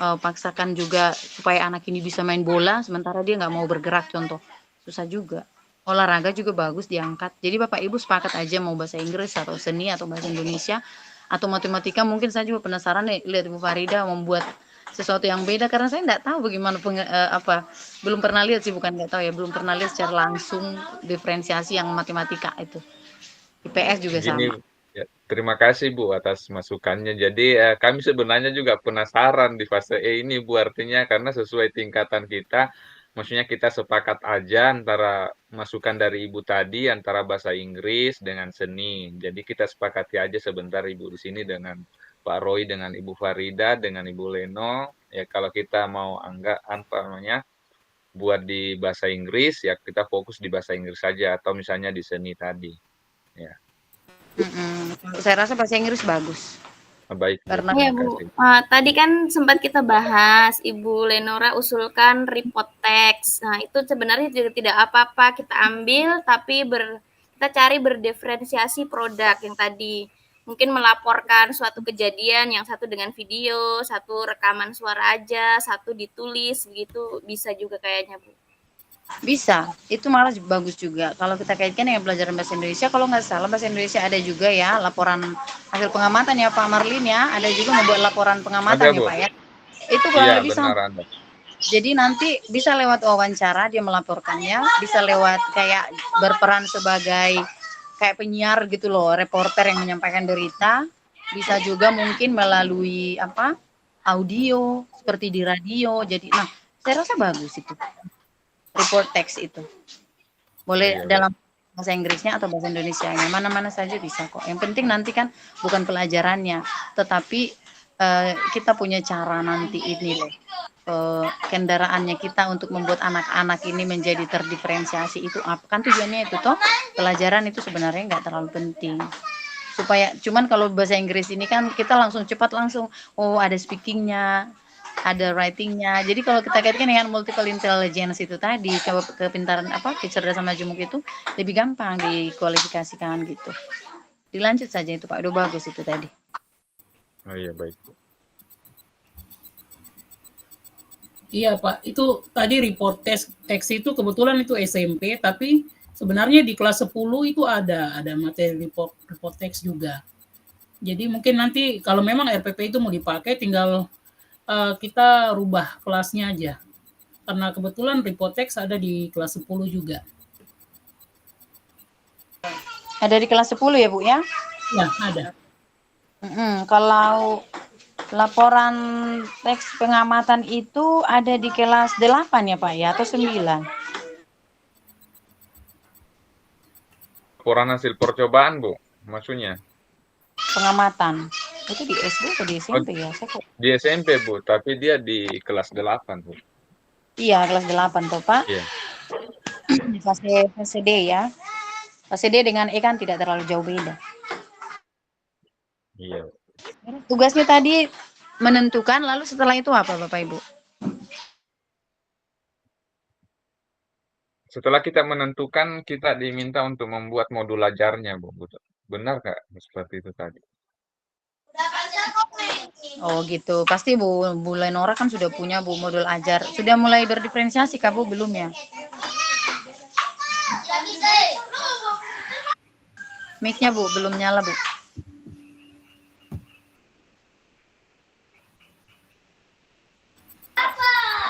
paksakan juga supaya anak ini bisa main bola sementara dia nggak mau bergerak, contoh, susah juga. Olahraga juga bagus diangkat. Jadi Bapak Ibu sepakat aja mau bahasa Inggris atau seni atau bahasa Indonesia atau matematika. Mungkin saya juga penasaran nih lihat Ibu Farida membuat sesuatu yang beda, karena saya nggak tahu bagaimana belum pernah lihat sih, bukan nggak tahu ya, belum pernah lihat secara langsung diferensiasi yang matematika itu. IPS juga Gini, sama. ya, terima kasih Bu atas masukannya. Jadi kami sebenarnya juga penasaran di fase E ini Bu, artinya karena sesuai tingkatan kita, maksudnya kita sepakat aja antara masukan dari Ibu tadi antara bahasa Inggris dengan seni. Jadi kita sepakati aja sebentar Ibu di sini dengan Pak Roy, dengan Ibu Farida, dengan Ibu Leno. Ya kalau kita mau buat di bahasa Inggris, ya kita fokus di bahasa Inggris saja atau misalnya di seni tadi. Ya. Saya rasa bahasa Inggris bagus. Baik, Bu. Karena Ya Bu, tadi kan sempat kita bahas, Ibu Lenora usulkan report text. Nah itu sebenarnya juga tidak apa-apa kita ambil, tapi kita cari berdiferensiasi produk yang tadi. mungkin melaporkan suatu kejadian, yang satu dengan video, satu rekaman suara aja, satu ditulis, begitu bisa juga kayaknya, Bu. Bisa, itu malah bagus juga. Kalau kita kaitkan dengan pelajaran bahasa Indonesia, kalau nggak salah bahasa Indonesia ada juga ya laporan hasil pengamatan ya Pak Marlin ya, ada juga membuat laporan pengamatan Ada, ya Bu. Pak ya. Itu kurang Iya, lebih benar sama. ada. Jadi nanti bisa lewat wawancara dia melaporkannya, bisa lewat kayak berperan sebagai kayak penyiar gitu loh, reporter yang menyampaikan berita, bisa juga mungkin melalui apa? Audio seperti di radio. Jadi nah, saya rasa bagus itu. Report text itu. Boleh Iya, baik. dalam bahasa Inggrisnya atau bahasa Indonesianya, mana-mana saja bisa kok. Yang penting nanti kan bukan pelajarannya, tetapi kita punya cara nanti ini loh. Kendaraannya kita untuk membuat anak-anak ini menjadi terdiferensiasi itu apa kan tujuannya itu toh pelajaran itu sebenarnya nggak terlalu penting supaya cuman kalau bahasa Inggris ini kan kita langsung cepat langsung oh ada speakingnya ada writingnya jadi kalau kita kaitkan dengan multiple intelligence itu tadi kepintaran apa kecerdasan majemuk itu lebih gampang dikualifikasikan gitu dilanjut saja itu Pak udah bagus itu tadi. Oh iya, baik. Iya Pak, itu tadi report teks itu kebetulan itu SMP, tapi sebenarnya di kelas 10 itu ada materi report teks juga. Jadi mungkin nanti kalau memang RPP itu mau dipakai, tinggal kita rubah kelasnya aja. Karena kebetulan report teks ada di kelas 10 juga. Ada di kelas 10 ya Bu ya? Ya, ada. Kalau laporan teks pengamatan itu ada di kelas 8 ya Pak ya atau 9? Laporan hasil percobaan, Bu, maksudnya? Pengamatan. Itu di SD atau di Oh, SMP ya? Saya kok. di SMP, Bu, tapi dia di kelas 8, Bu. Iya, kelas 8 toh Pak. Iya. Di fase D ya. Fase D dengan E kan tidak terlalu jauh beda. Iya. Tugasnya tadi menentukan lalu setelah itu apa Bapak Ibu? Setelah kita menentukan, kita diminta untuk membuat modul ajarnya, Bu. Benar nggak seperti itu tadi? Oh gitu. Pasti Bu Lenora kan sudah punya Bu modul ajar. Sudah mulai berdiferensiasi Kak Bu belum ya? Mic-nya Bu belum nyala Bu.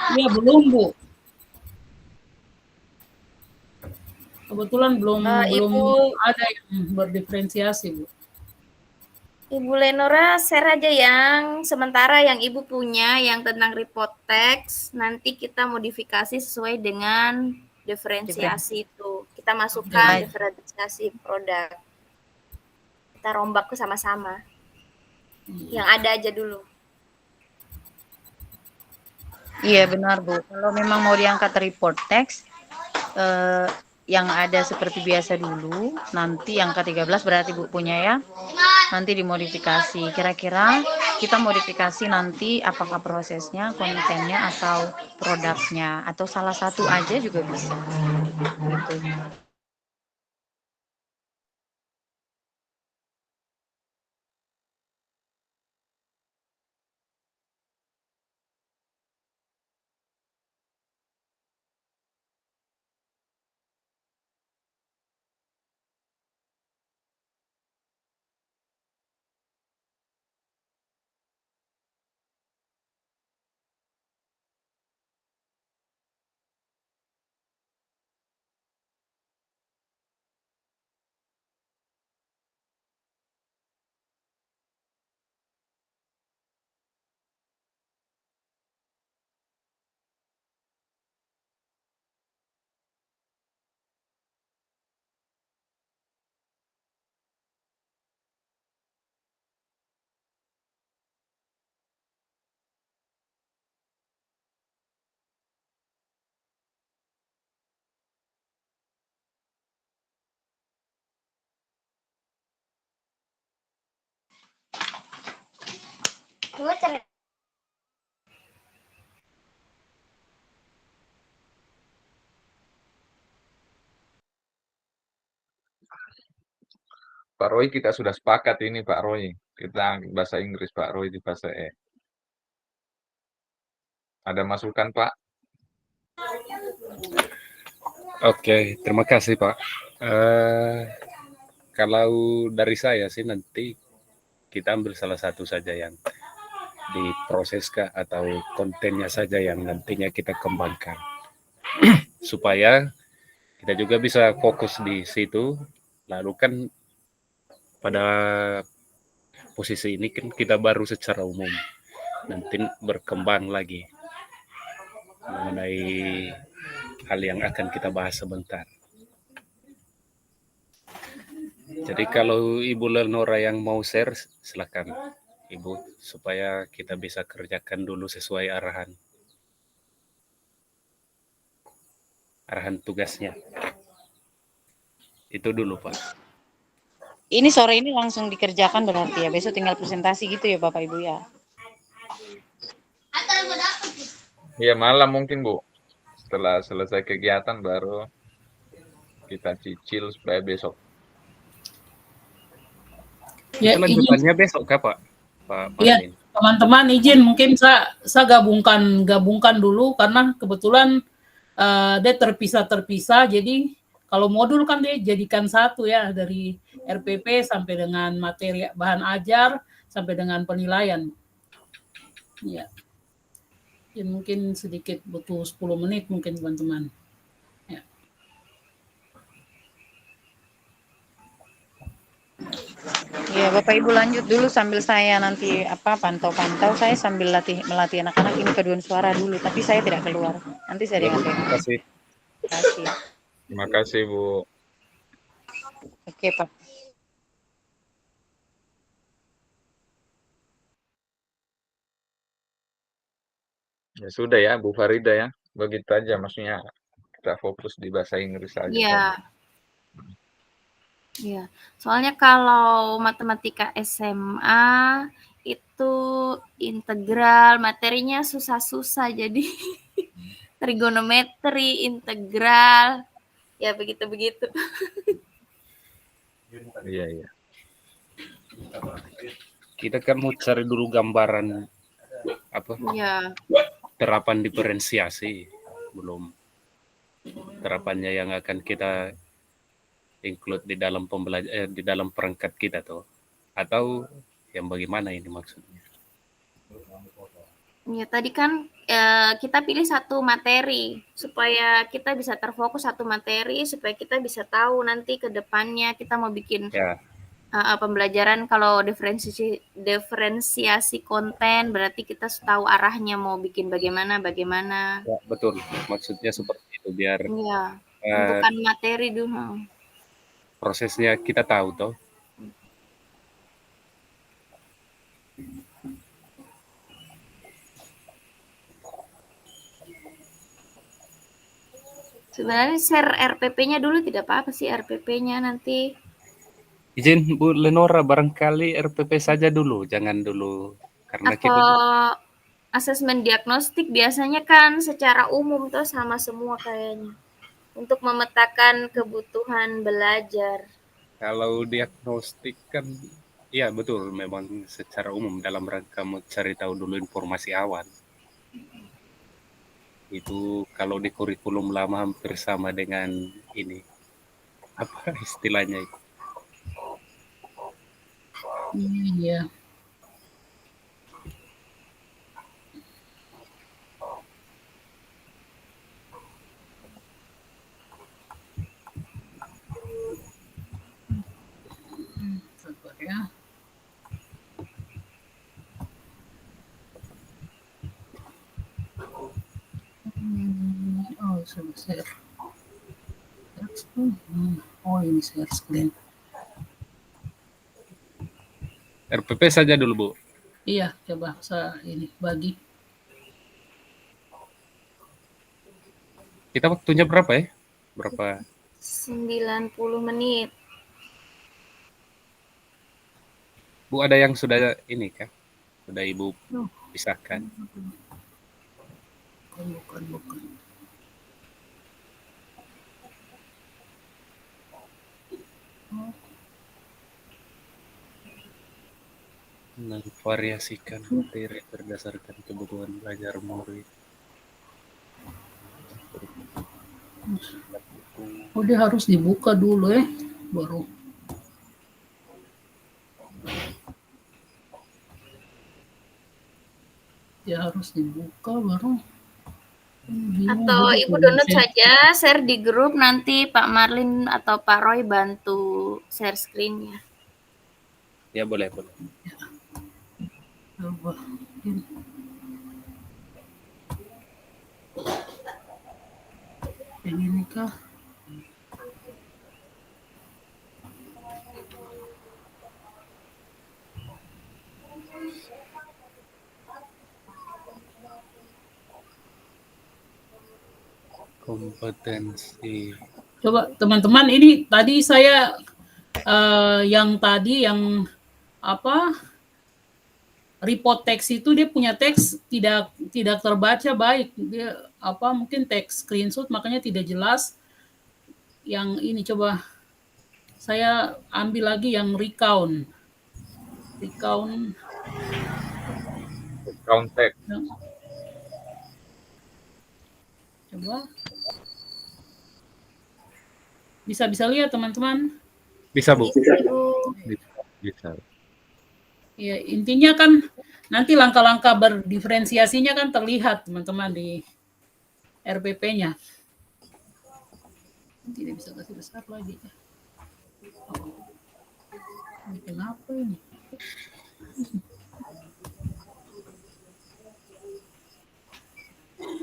Iya, belum Bu. Kebetulan belum ada yang berdiferensiasi Bu. Ibu Lenora share aja yang sementara yang Ibu punya yang tentang report text, nanti kita modifikasi sesuai dengan diferensiasi itu. Kita masukkan diferensiasi produk. Kita rombak ke sama-sama. Yang ada aja dulu. Iya benar Bu. Kalau memang mau diangkat report text yang ada seperti biasa dulu, nanti yang ke-13 berarti Bu punya ya. Nanti dimodifikasi. Kira-kira kita modifikasi nanti apakah prosesnya, kontennya atau produknya atau salah satu aja juga bisa. Gitu. Pak Roy kita sudah sepakat ini Pak Roy. Kita bahasa Inggris Pak Roy di fase E. Ada masukan Pak? Oke, terima kasih Pak. Kalau dari saya sih nanti kita ambil salah satu saja yang diproses kah atau kontennya saja yang nantinya kita kembangkan supaya kita juga bisa fokus di situ. Lalu kan pada posisi ini kan kita baru secara umum, nanti berkembang lagi mengenai hal yang akan kita bahas sebentar. Jadi kalau Ibu Lenora yang mau share, silakan Ibu, supaya kita bisa kerjakan dulu sesuai arahan tugasnya. Itu dulu Pak. Ini sore ini langsung dikerjakan berarti ya, besok tinggal presentasi gitu ya Bapak Ibu ya? Iya malam mungkin Bu. Setelah selesai kegiatan baru kita cicil supaya besok. Ya, Itu lanjutannya besok kah Pak? Pak Iya, Martin? teman-teman izin mungkin saya gabungkan dulu karena kebetulan dia terpisah, jadi kalau modul kan dia jadikan satu ya, dari RPP sampai dengan materi bahan ajar sampai dengan penilaian. Ya. Ya, mungkin sedikit butuh 10 menit mungkin teman-teman. Ya. Ya Bapak Ibu lanjut dulu sambil saya nanti pantau-pantau, saya sambil melatih anak-anak ini paduan suara dulu, tapi saya tidak keluar. Nanti saya dengan Terima kasih. Terima kasih. Terima kasih Bu. Oke Pak. Ya sudah ya Bu Farida ya. Begitu aja maksudnya kita fokus di bahasa Inggris saja. Iya. Iya. Soalnya kalau matematika SMA itu integral, materinya susah-susah jadi trigonometri, integral, ya begitu-begitu. Iya, iya. Kita kan mau cari dulu gambaran Iya. terapan diferensiasi, belum terapannya yang akan kita include di dalam di dalam perangkat kita tuh, atau yang bagaimana ini maksudnya? Ya tadi kan kita pilih satu materi supaya kita bisa terfokus satu materi supaya kita bisa tahu nanti ke depannya kita mau bikin Ya, pembelajaran. Kalau diferensiasi konten berarti kita tahu arahnya mau bikin bagaimana. ya betul. Maksudnya seperti itu biar Iya, tentukan materi dulu. prosesnya kita tahu toh. Sebenarnya share RPP-nya dulu tidak apa-apa sih, RPP-nya nanti. Izin Bu Lenora, barangkali RPP saja dulu, jangan dulu karena Atau kita asesmen diagnostik biasanya kan secara umum tuh sama semua kayaknya. Untuk memetakan kebutuhan belajar. kalau diagnostik kan ya betul, memang secara umum dalam rangka mencari tahu dulu informasi awal. Itu kalau di kurikulum lama hampir sama dengan ini. Apa istilahnya itu? Iya. Sabar ya. Oh, sudah share. Oh, ini share screen. RPP saja dulu, Bu. Iya, coba saya ini bagi. Kita waktunya berapa ya? Berapa? 90 menit. Bu, ada yang sudah ini kan? Sudah Ibu pisahkan. Bukan. Memvariasikan materi berdasarkan kebutuhan belajar murid. Oh, dia harus dibuka dulu baru. Dia harus dibuka baru. Atau Ibu Donut saja share di grup, nanti Pak Marlin atau Pak Roy bantu share screen-nya. Ya boleh. Coba. Yang ini kah? Kompetensi. Coba teman-teman, ini tadi saya yang report teks itu dia punya teks tidak terbaca baik. Dia mungkin teks screenshot makanya tidak jelas. Yang ini coba saya ambil lagi yang recount text. Coba bisa lihat teman-teman. Bisa Bu. Bisa. Ya, intinya kan nanti langkah-langkah berdiferensiasinya kan terlihat teman-teman di RPP-nya. Tidak bisa kasih besar lagi. Ini kenapa ini?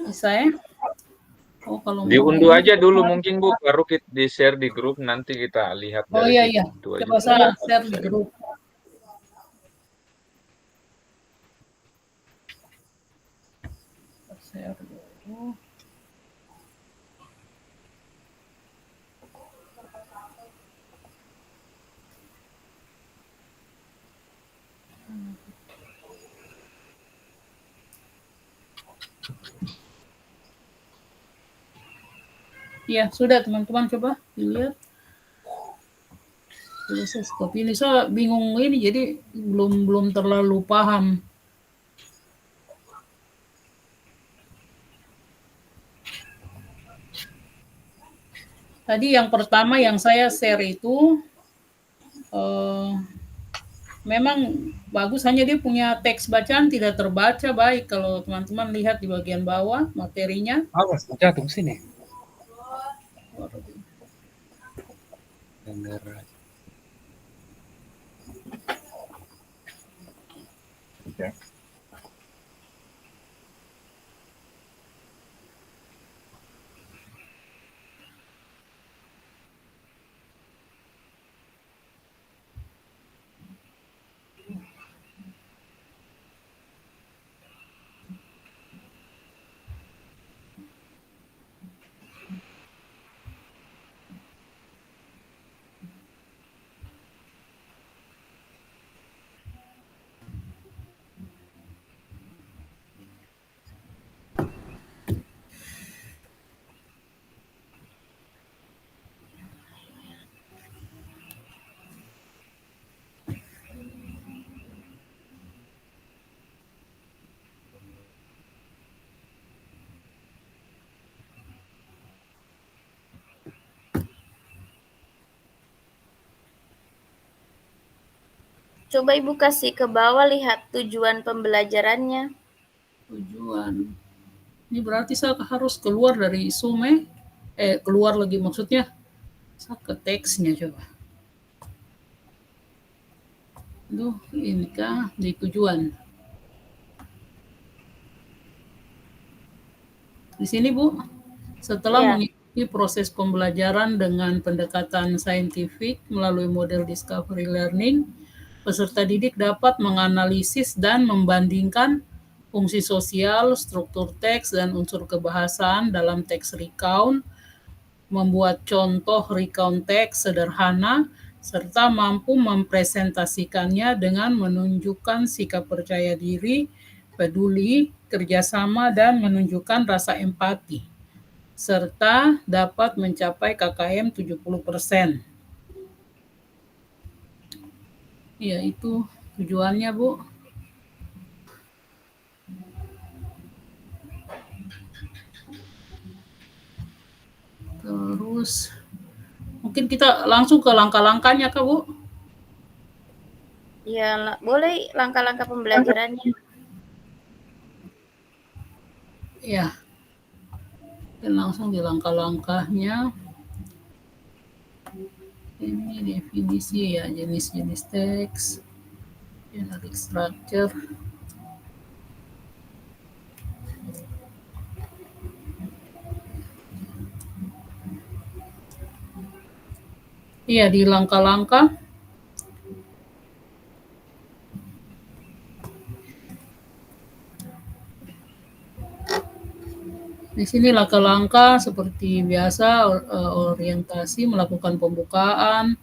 Bisa ya? Oh, kalau diunduh aja dulu mungkin Bu, baru kita di share di grup, nanti kita lihat oh dari iya. situ Coba aja. saya share di grup. Share dulu. Ya, sudah teman-teman, coba dilihat. Coba saya stop ini, saya bingung ini, jadi belum terlalu paham. Tadi yang pertama yang saya share itu memang bagus, hanya dia punya teks bacaan tidak terbaca baik. Kalau teman-teman lihat di bagian bawah materinya. Awas, jatuh sini. Okay. Coba Ibu kasih ke bawah, lihat tujuan pembelajarannya. Tujuan. Ini berarti saya harus keluar dari Zoom keluar lagi maksudnya. Saya ke teksnya coba. Duh, ini kah di tujuan. Di sini Bu, setelah mengikuti proses pembelajaran dengan pendekatan saintifik melalui model discovery learning, peserta didik dapat menganalisis dan membandingkan fungsi sosial, struktur teks, dan unsur kebahasaan dalam teks recount, membuat contoh recount teks sederhana, serta mampu mempresentasikannya dengan menunjukkan sikap percaya diri, peduli, kerjasama, dan menunjukkan rasa empati, serta dapat mencapai KKM 70%. Ya, itu tujuannya, Bu. Terus mungkin kita langsung ke langkah-langkahnya, Kak, Bu. Ya, boleh langkah-langkah pembelajarannya. Ya, dan langsung di langkah-langkahnya. Ini definisi ya, jenis-jenis teks, generic structure. Iya, di langkah-langkah di sini langkah-langkah seperti biasa, orientasi, melakukan pembukaan,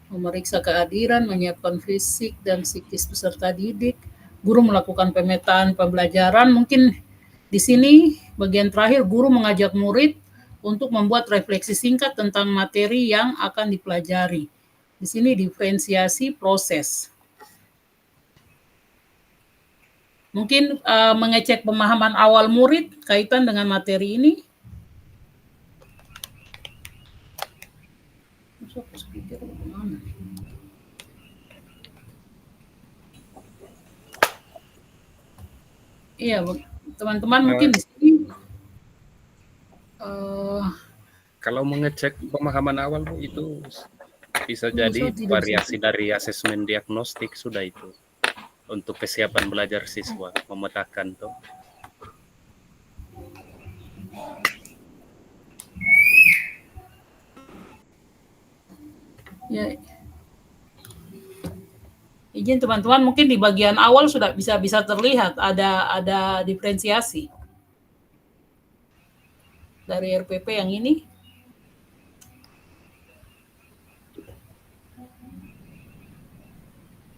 memeriksa kehadiran, menyiapkan fisik dan psikis peserta didik, guru melakukan pemetaan pembelajaran. Mungkin di sini bagian terakhir guru mengajak murid untuk membuat refleksi singkat tentang materi yang akan dipelajari. Di sini diferensiasi proses. Mungkin mengecek pemahaman awal murid kaitan dengan materi ini. Iya, teman-teman mungkin di sini kalau mengecek pemahaman awal Bu, itu bisa jadi variasi dari asesmen diagnostik sudah itu untuk kesiapan belajar siswa, memetakan tuh. Ya, izin teman-teman, mungkin di bagian awal sudah bisa terlihat ada diferensiasi dari RPP yang ini.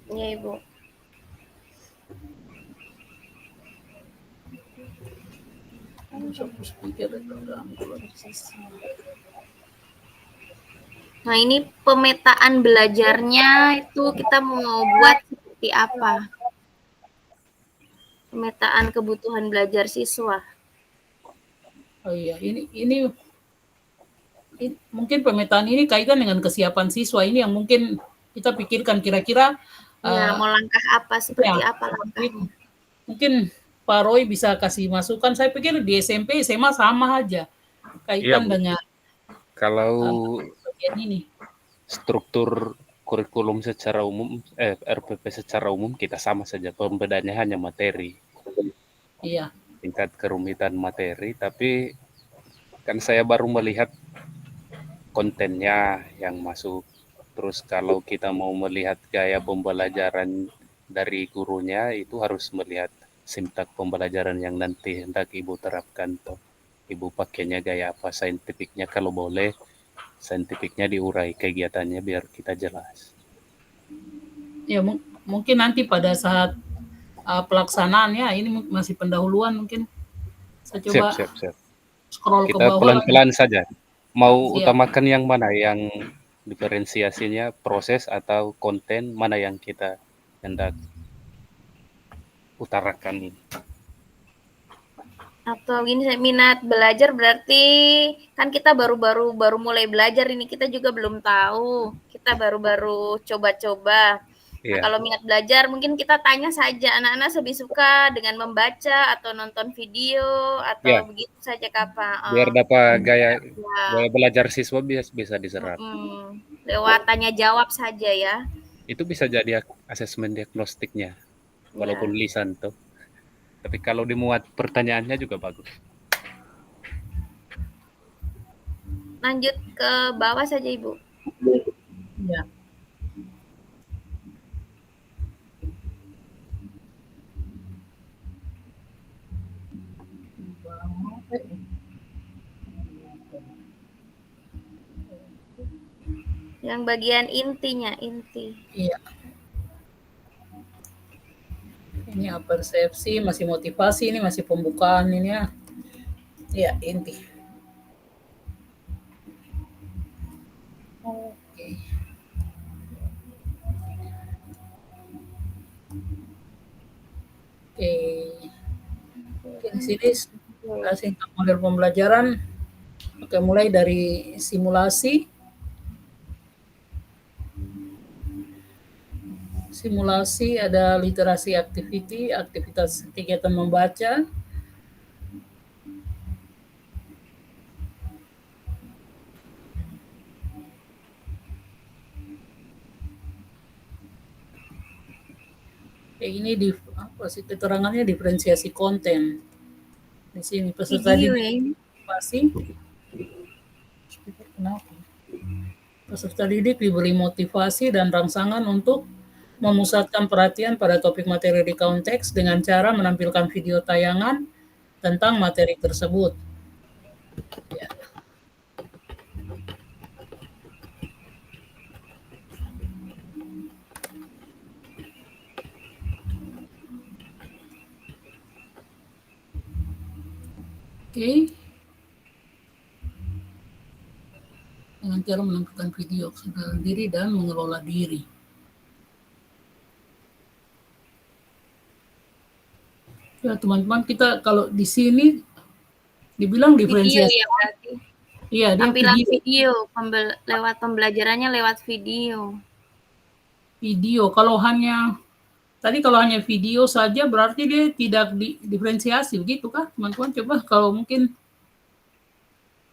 Iya, Ibu. Nah, ini pemetaan belajarnya itu kita mau buat seperti apa? Pemetaan kebutuhan belajar siswa. Oh iya, ini mungkin pemetaan ini kaitan dengan kesiapan siswa ini yang mungkin kita pikirkan kira-kira ya, mau langkah apa, seperti ya, apa langkahnya. Mungkin Pak Roy bisa kasih masukan. Saya pikir di SMP, SMA sama aja kaitan dengan kalau bagian ini. Struktur kurikulum secara umum, RPP secara umum kita sama saja, pembedaannya hanya materi. Iya. Tingkat kerumitan materi, tapi kan saya baru melihat kontennya yang masuk. Terus kalau kita mau melihat gaya pembelajaran dari gurunya, itu harus melihat sintak pembelajaran yang nanti hendak Ibu terapkan. Toh. Ibu pakainya gaya apa, saintifiknya kalau boleh, saintifiknya diurai kegiatannya biar kita jelas. Ya, mungkin nanti pada saat pelaksanaan ya, ini masih pendahuluan mungkin. Saya coba siap. scroll Kita ke bawah. Pelan-pelan saja. Mau utamakan yang mana? Yang diferensiasinya proses atau konten, mana yang kita hendak utarakan ini? Atau gini, minat belajar berarti kan kita baru mulai belajar ini, kita juga belum tahu, kita baru coba-coba. Nah, kalau minat belajar mungkin kita tanya saja, anak-anak lebih suka dengan membaca atau nonton video atau begitu saja Kak. Biar dapat gaya belajar siswa bisa diserap. Lewat tanya jawab saja ya. Itu bisa jadi asesmen diagnostiknya, walaupun lisan tuh. Tapi kalau dimuat pertanyaannya juga bagus. Lanjut ke bawah saja Ibu. Ya. Yang bagian intinya, inti. Iya. Ini persepsi, masih motivasi, ini masih pembukaan ini ya. Iya, inti. Oke. Oke, oke di sini kasih model pembelajaran. Oke, mulai dari simulasi. Simulasi ada literasi activity, aktivitas kegiatan membaca. Ini di apa sih keterangannya diferensiasi konten. Di sini peserta Video didik ya ini. motivasi. Kenapa? Peserta didik diberi motivasi dan rangsangan untuk memusatkan perhatian pada topik materi di konteks dengan cara menampilkan video tayangan tentang materi tersebut. Ya. Oke. Dengan cara menampilkan video sadar diri dan mengelola diri. Ya teman-teman, kita kalau di sini dibilang Video diferensiasi. ya berarti. Iya, dia Tampilan video. video, lewat pembelajarannya lewat video. Video. Kalau hanya video saja berarti dia tidak diferensiasi, begitu kah teman-teman? Coba kalau mungkin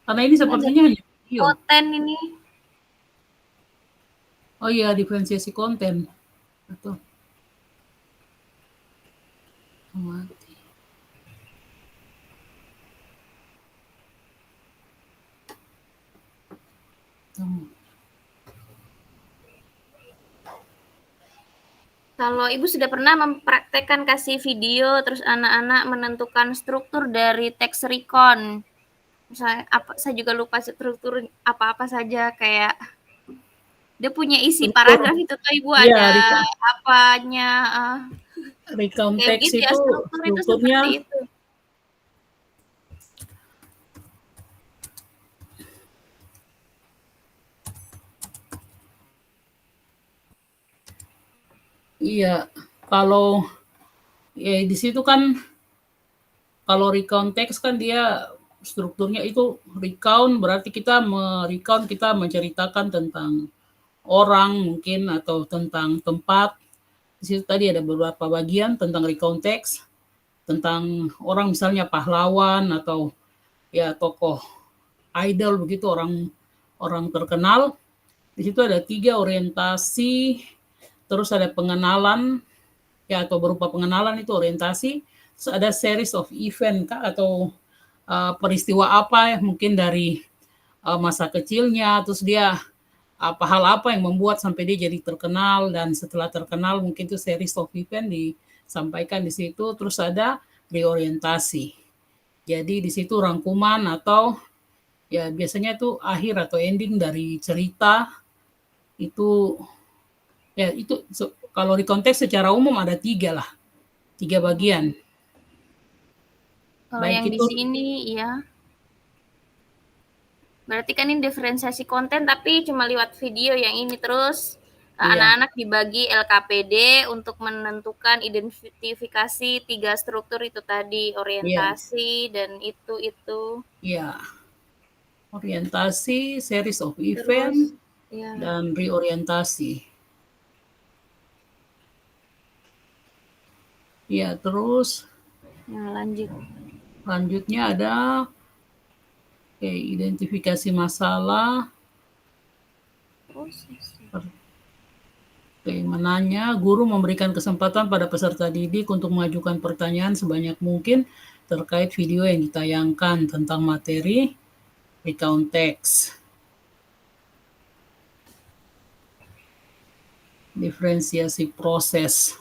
karena ini sepertinya hanya video. Konten ini. Oh iya, diferensiasi konten. Betul. Mati. Kalau Ibu sudah pernah mempraktekkan kasih video, terus anak-anak menentukan struktur dari teks recon. Misalnya, saya juga lupa struktur apa-apa saja, kayak dia punya isi paragraf itu tuh Ibu Iya, ada apanya. Recount Kayak text gitu ya, itu struktur itu strukturnya seperti itu. iya. Kalau ya di situ kan kalau recount text kan dia strukturnya itu recount berarti kita kita menceritakan tentang orang mungkin atau tentang tempat. Di situ tadi ada beberapa bagian tentang recount text, tentang orang misalnya pahlawan atau ya tokoh idol begitu orang orang terkenal. Di situ ada 3 orientasi, terus ada pengenalan ya atau berupa pengenalan itu orientasi, terus ada series of event kah atau peristiwa apa ya mungkin dari masa kecilnya, terus dia hal apa yang membuat sampai dia jadi terkenal dan setelah terkenal mungkin itu series of event disampaikan di situ, terus ada reorientasi. Jadi di situ rangkuman atau ya biasanya itu akhir atau ending dari cerita itu ya itu kalau di konteks secara umum ada 3 lah, 3 bagian. Kalau Baik yang di itu sini ya. Berarti kan ini diferensiasi konten tapi cuma lewat video yang ini, terus iya, anak-anak dibagi LKPD untuk menentukan identifikasi 3 struktur itu tadi, iya, orientasi dan itu. iya. Orientasi, series of Terus event, ya, dan reorientasi. Ya, terus lanjutnya ada identifikasi masalah. Menanya, guru memberikan kesempatan pada peserta didik untuk mengajukan pertanyaan sebanyak mungkin terkait video yang ditayangkan tentang materi recount text. Diferensiasi proses.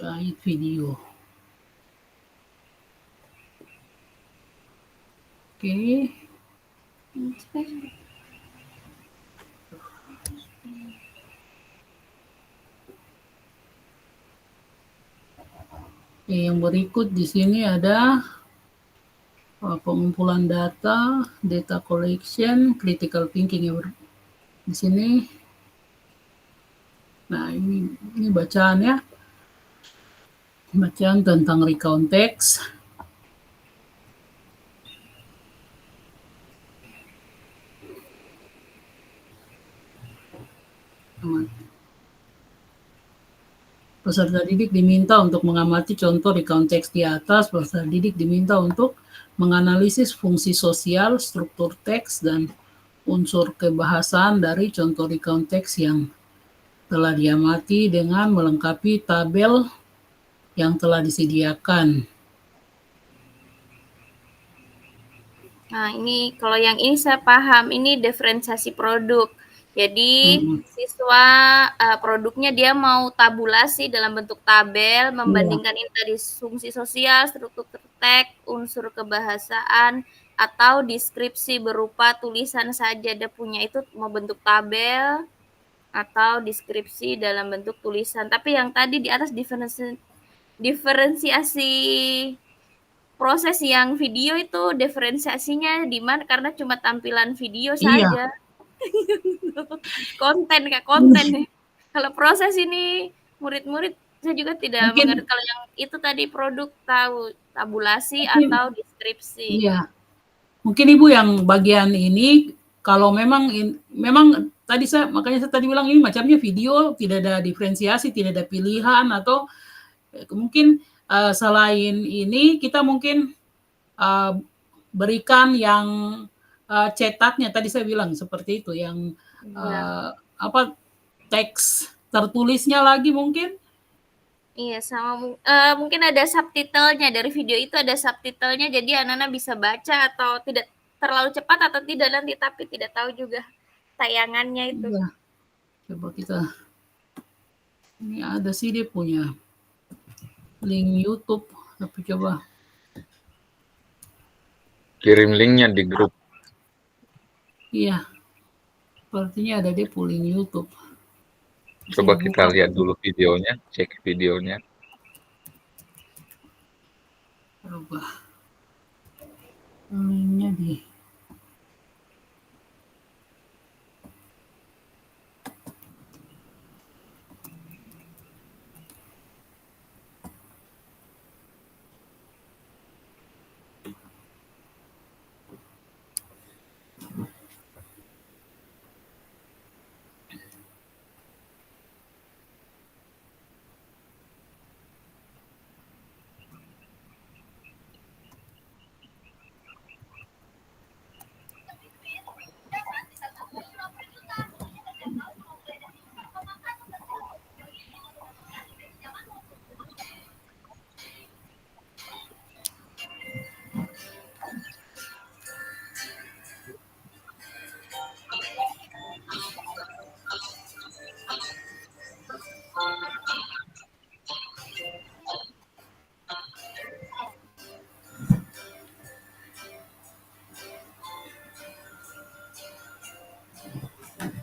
Terkait video. Oke. Yang berikut di sini ada pengumpulan data, data collection, critical thinking ya di sini. Nah, ini bacaan ya. Bacaan tentang recount text. Peserta didik diminta untuk mengamati contoh recount text di atas. Peserta didik diminta untuk menganalisis fungsi sosial, struktur teks, dan unsur kebahasaan dari contoh recount text yang telah diamati dengan melengkapi tabel yang telah disediakan. Nah, ini kalau yang ini saya paham, ini diferensiasi produk. Jadi siswa produknya dia mau tabulasi dalam bentuk tabel, membandingkan ini tadi fungsi sosial, struktur teks, unsur kebahasaan, atau deskripsi berupa tulisan saja. Dia punya itu mau bentuk tabel atau deskripsi dalam bentuk tulisan. Tapi yang tadi di atas diferensiasi proses yang video itu diferensiasinya di mana, karena cuma tampilan video saja. Konten kayak konten nih. Kalau proses ini murid-murid saya juga tidak mengerti. Kalau yang itu tadi produk tahu tabulasi atau deskripsi. Iya. Mungkin Ibu yang bagian ini kalau memang tadi makanya saya tadi bilang ini macamnya video, tidak ada diferensiasi, tidak ada pilihan, atau mungkin selain ini kita mungkin berikan yang cetaknya tadi saya bilang seperti itu, yang teks tertulisnya lagi mungkin. Iya, sama mungkin ada subtitlenya, dari video itu ada subtitlenya, jadi anak-anak bisa baca atau tidak terlalu cepat atau tidak nanti, tapi tidak tahu juga tayangannya itu. Ya. Coba kita, ini ada sih dia punya link YouTube, tapi coba kirim linknya di grup. Iya, sepertinya ada dia link YouTube. Coba kita lihat dulu videonya, cek videonya. Coba linknya di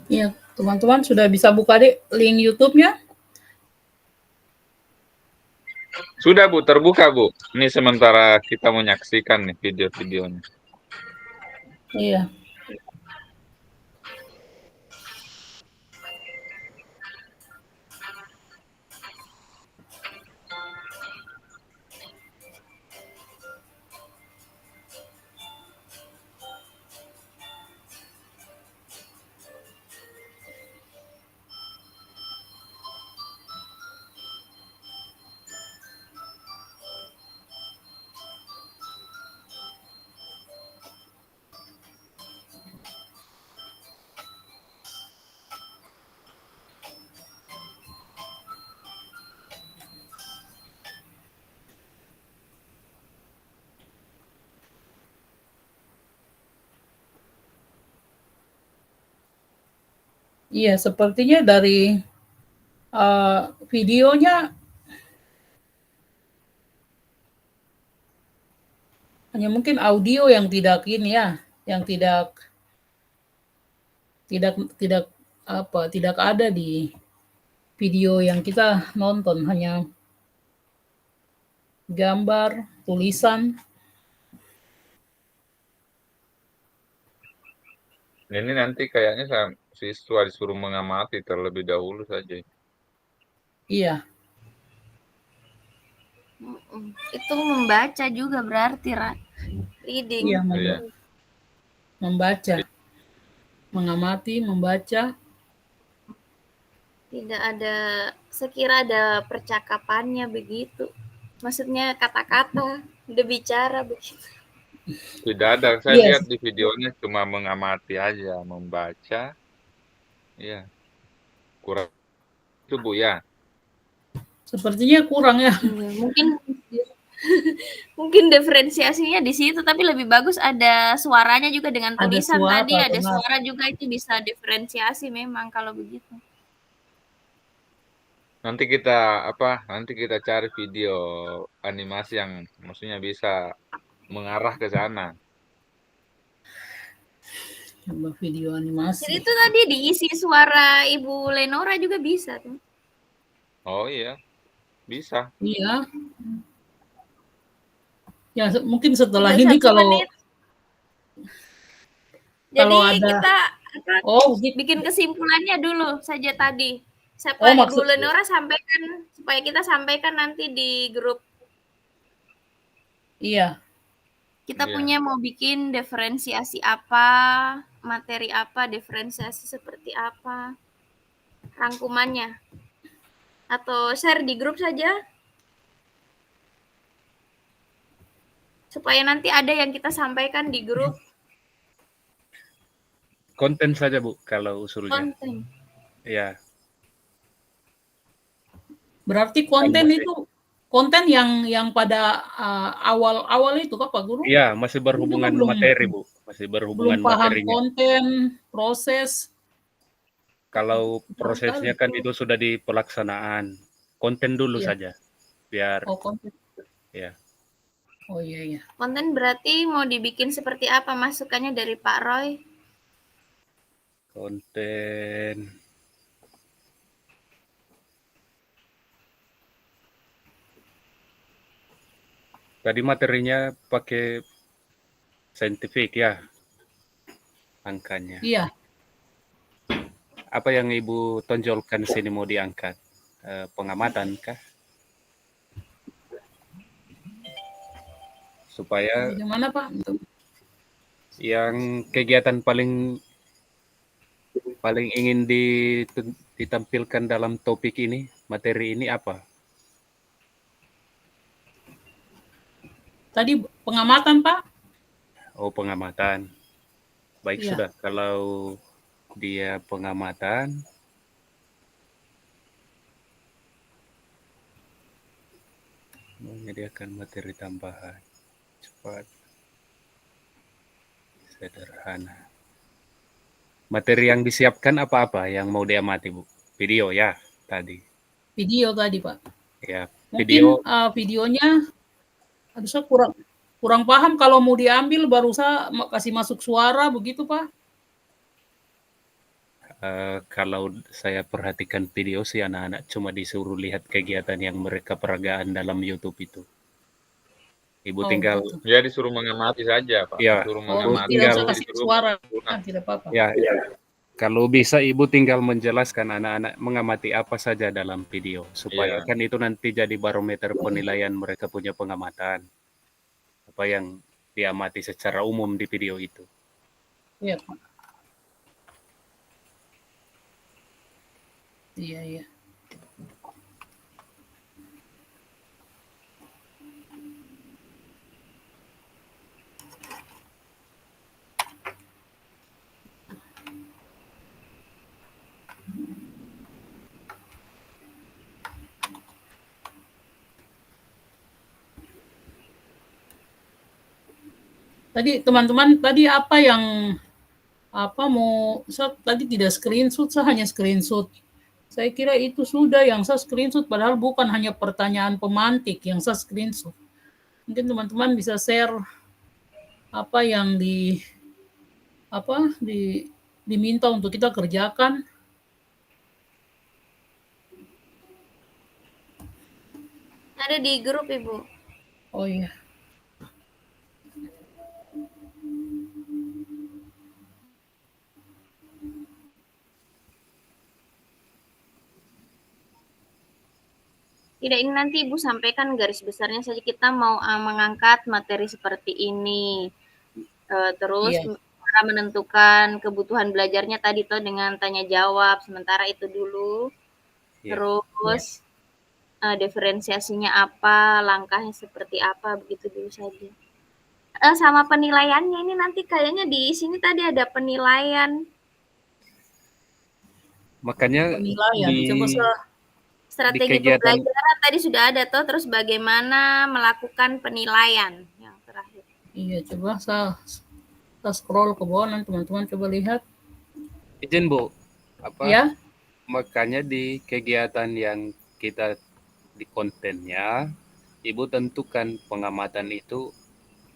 ya, teman-teman sudah bisa buka deh link YouTube-nya? Sudah Bu, terbuka Bu. Ini sementara kita menyaksikan nih video-videonya. Iya. Iya, sepertinya dari videonya hanya mungkin audio yang tidak ini ya, yang tidak ada di video yang kita nonton, hanya gambar, tulisan. Ini nanti kayaknya siswa disuruh mengamati terlebih dahulu saja. Iya, Itu membaca juga berarti, reading. iya Iya. membaca, mengamati, membaca. Tidak ada, sekira ada percakapannya begitu. Maksudnya kata-kata, udah bicara begitu. Tidak ada, saya Iya, lihat di videonya cuma mengamati aja, membaca. Iya, kurang itu Bu ya. sepertinya kurang ya. Iya, mungkin diferensiasinya di situ, tapi lebih bagus ada suaranya juga dengan Ada tulisan suara, tadi, ada benar. suara juga, itu bisa diferensiasi memang kalau begitu. Nanti kita cari video animasi yang maksudnya bisa mengarah ke sana. Coba video Jadi animasi. itu tadi diisi suara Ibu Lenora juga bisa tuh. Oh iya, bisa. Iya. Ya, mungkin setelah Tinggal ini 1 menit. Jadi kalau ada kita gitu. bikin kesimpulannya dulu saja tadi. Siapa Oh, Ibu maksud Lenora sampaikan, supaya kita sampaikan nanti di grup. iya. Kita Iya. punya mau bikin diferensiasi apa, materi apa, diferensiasi seperti apa, rangkumannya. Atau share di grup saja. Supaya nanti ada yang kita sampaikan di grup. Konten saja Bu kalau usulnya. Konten. Ya, Berarti konten itu konten yang pada awal-awal itu Pak Guru? iya masih berhubungan belum- materi Bu, masih Belum berhubungan paham materinya. konten, proses. Kalau Betul prosesnya sekali. kan itu sudah di pelaksanaan. Konten dulu Iya. saja, biar Oh, konten. ya. Oh iya. Konten berarti mau dibikin seperti apa, masukannya dari Pak Roy? Konten tadi materinya pakai saintifik ya, angkanya. Iya. Apa yang Ibu tonjolkan sini mau diangkat? Pengamatan kah? Supaya Bagaimana Pak? yang kegiatan paling ingin ditampilkan dalam topik ini, materi ini apa? Tadi pengamatan Pak? Oh, pengamatan. Baik, Iya. sudah. Kalau dia pengamatan, menyediakan materi tambahan, cepat, sederhana. Materi yang disiapkan apa-apa yang mau diamati, Bu? Video ya, tadi. Video tadi Pak. Ya, Mungkin video videonya aduh saya kurang paham kalau mau diambil baru saya kasih masuk suara begitu Pak. kalau saya perhatikan video sih anak-anak cuma disuruh lihat kegiatan yang mereka peragaan dalam YouTube itu. Ibu Oh, tinggal gitu. Ya disuruh mengamati saja, Pak. ya, Disuruh Oh, mengamati. tidak usah tinggal kasih suara. Tidak apa-apa. ya, kalau bisa Ibu tinggal menjelaskan anak-anak mengamati apa saja dalam video supaya Iya. kan itu nanti jadi barometer penilaian mereka punya pengamatan. Apa yang diamati secara umum di video itu. Iya Pak. Iya. Tadi teman-teman tadi apa yang saya tadi tidak screenshot, saya hanya screenshot. Saya kira itu sudah yang saya screenshot, padahal bukan hanya pertanyaan pemantik yang saya screenshot. Mungkin teman-teman bisa share apa yang diminta untuk kita kerjakan. Ada di grup Ibu. Oh iya. Tidak, ini nanti Ibu sampaikan garis besarnya saja, kita mau mengangkat materi seperti ini. Terus Iya. cara menentukan kebutuhan belajarnya tadi tuh dengan tanya jawab, sementara itu dulu. Iya. Terus diferensiasinya apa, langkahnya seperti apa, begitu dulu saja. Sama penilaiannya ini nanti kayaknya di sini tadi ada penilaian. Makanya Penilaian. di Coba Strategi kegiatan pembelajaran tadi sudah ada tuh, terus bagaimana melakukan penilaian yang terakhir. iya, coba saya scroll ke bawah, nanti teman-teman coba lihat. izin Bu, apa? Ya, Makanya di kegiatan yang kita di kontennya, Ibu tentukan pengamatan itu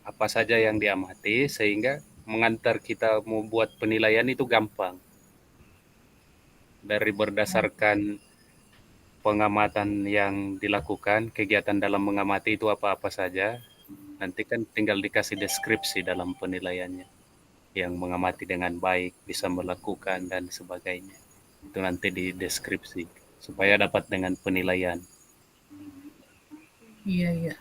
apa saja yang diamati sehingga mengantar kita membuat penilaian itu gampang. Dari berdasarkan pengamatan yang dilakukan, kegiatan dalam mengamati itu apa-apa saja, nanti kan tinggal dikasih deskripsi dalam penilaiannya. Yang mengamati dengan baik, bisa melakukan, dan sebagainya. Itu nanti di deskripsi, supaya dapat dengan penilaian. iya.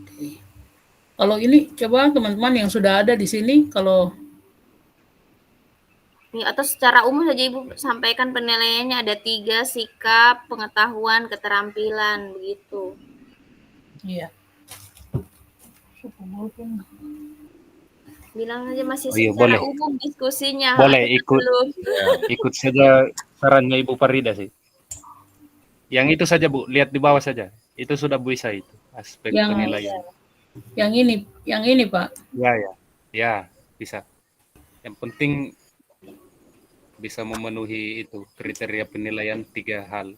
Oke. Kalau ini coba teman-teman yang sudah ada di sini, kalau Atau secara umum saja Ibu sampaikan penilaiannya ada 3, sikap, pengetahuan, keterampilan, begitu. iya. Bilang saja masih Oh iya, secara boleh. umum diskusinya. Boleh Kita ikut. belum. Ikut saja sarannya Ibu Farida sih. Yang itu saja Bu, lihat di bawah saja. Itu sudah bisa itu, aspek penilaian. Yang ini Pak. Ya, bisa. Yang penting bisa memenuhi itu kriteria penilaian 3 hal.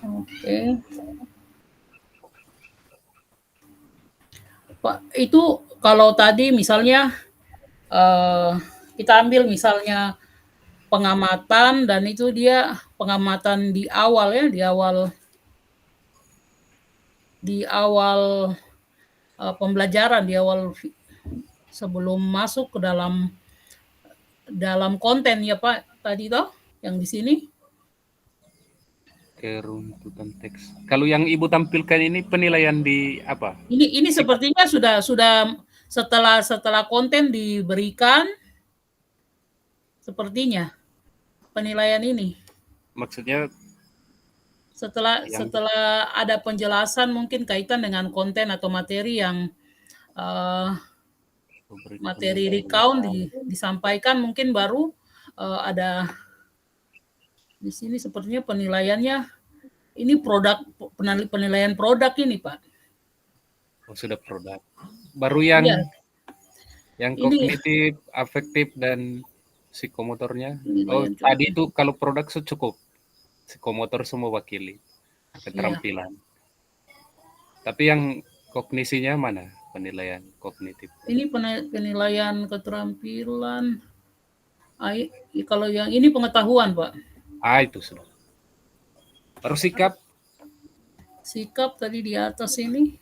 Oke. Pak, itu kalau tadi misalnya kita ambil misalnya pengamatan, dan itu dia pengamatan di awal ya, di awal pembelajaran, di awal sebelum masuk ke dalam konten ya Pak tadi toh yang di sini. Keruntutan teks. Kalau yang Ibu tampilkan ini penilaian di apa? Ini sepertinya sudah setelah konten diberikan, sepertinya penilaian ini. Maksudnya Setelah ada penjelasan mungkin kaitan dengan konten atau materi yang materi recount disampaikan, mungkin baru ada di sini sepertinya penilaiannya ini penilaian produk ini Pak. oh, sudah produk. Baru yang Iya. yang Ini- kognitif, afektif dan psikomotornya. Oh, Penilaian tadi itu kalau produk cukup. Psikomotor semua wakili. Keterampilan. Tapi yang kognisinya mana? Penilaian kognitif. Ini penilaian keterampilan. Kalau yang ini pengetahuan Pak. Itu sudah. Baru sikap. Sikap tadi di atas ini.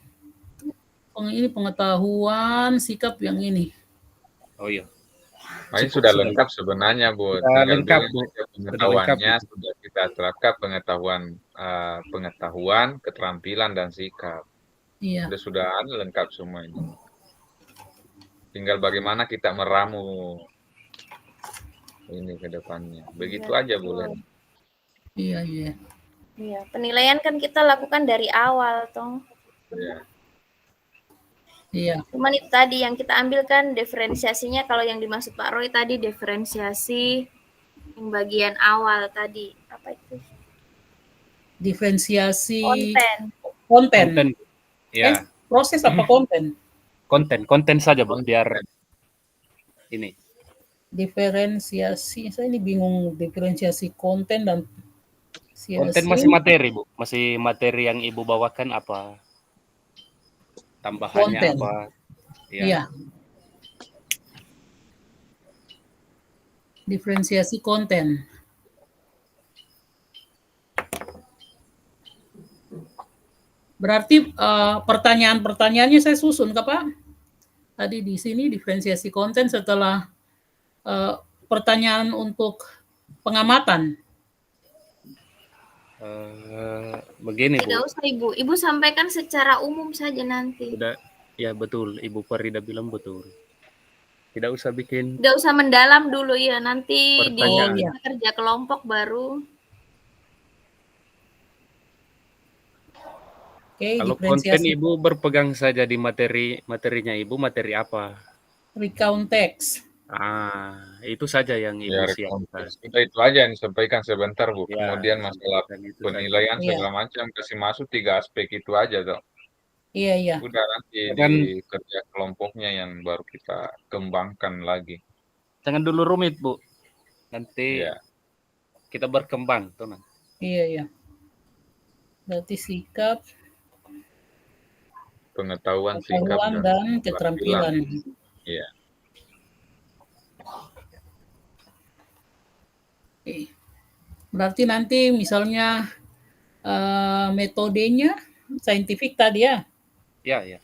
Ini pengetahuan, sikap yang ini. Oh iya. Nah, ini sudah lengkap sebenarnya, Bu. Sudah Tinggal lengkap, bilang Bu. saja pengetahuannya sudah kita terapkan, pengetahuan, keterampilan dan sikap. Iya. Sudah lengkap semua ini. Tinggal bagaimana kita meramu ini ke depannya. Begitu aja, Bu Len. Iya. Iya, penilaian kan kita lakukan dari awal, Tong. Iya. Cuman itu tadi yang kita ambil kan diferensiasinya, kalau yang dimaksud Pak Roy tadi diferensiasi yang bagian awal tadi. Apa itu? Diferensiasi konten. Ya. Proses apa konten? Konten saja, Bang, biar ini. Diferensiasi, saya ini bingung diferensiasi konten dan konten masih materi, Bu. Masih materi yang Ibu bawakan apa? Tambahannya konten. apa? Iya. Diferensiasi konten. Berarti pertanyaan-pertanyaannya saya susun, Kak Pak? tadi di sini diferensiasi konten setelah pertanyaan untuk pengamatan. Begini Tidak Bu, usah Ibu. Ibu sampaikan secara umum saja nanti. udah ya betul, Ibu Farida bilang betul. Tidak usah bikin Tidak usah mendalam dulu ya. Nanti di pertanyaan. iya. kita kerja kelompok baru. Oke, Kalau konten diferensiasi Ibu berpegang saja di materinya Ibu, materi apa? recount text. Itu saja yang Ya, Ibu siapkan. konteks kita itu aja yang disampaikan sebentar, Bu. Ya, Kemudian masalah dan itu saja. penilaian Iya. segala macam kasih masuk 3 aspek itu aja, toh. Iya, iya. Udah nanti di Jangan kerja kelompoknya yang baru kita kembangkan lagi. jangan dulu rumit Bu. Nanti Ya, kita berkembang tuh nanti. Iya, iya. Berarti sikap, pengetahuan, sikap, pengetahuan, dan keterampilan. Iya. Oke. Berarti nanti misalnya metodenya saintifik tadi ya. Ya, ya.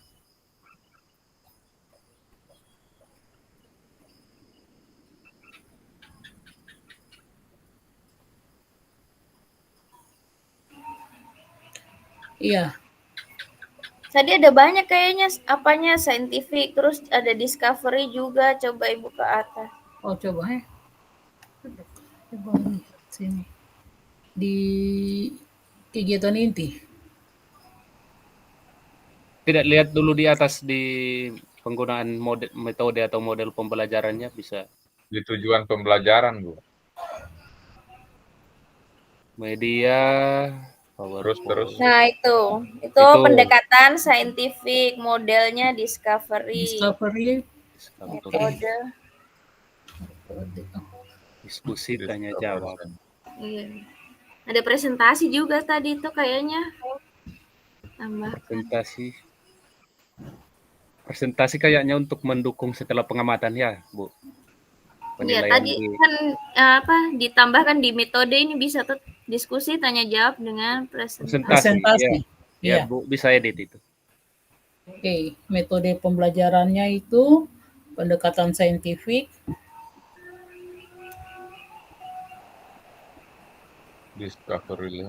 Iya. Tadi ada banyak kayaknya apanya scientific, terus ada discovery juga. Coba Ibu ke atas. Oh, coba ya. Coba lihat sini. Di kegiatan inti. Tidak lihat dulu di atas di penggunaan metode atau model pembelajarannya bisa Di tujuan pembelajaran, Bu. media Terus. PowerPoint. Nah, itu Itu. pendekatan saintifik, modelnya discovery. Discovery. Metode. Diskusi tanya jawab. Iya. Ada presentasi juga tadi itu kayaknya. Tambah. Presentasi kayaknya untuk mendukung setelah pengamatan ya, Bu. Iya, Penilaian tadi kan ditambahkan di metode ini bisa tuh diskusi tanya jawab dengan presentasi. Presentasi. Ya, Iya. Bu, bisa edit itu. Oke, metode pembelajarannya itu pendekatan saintifik, Discovery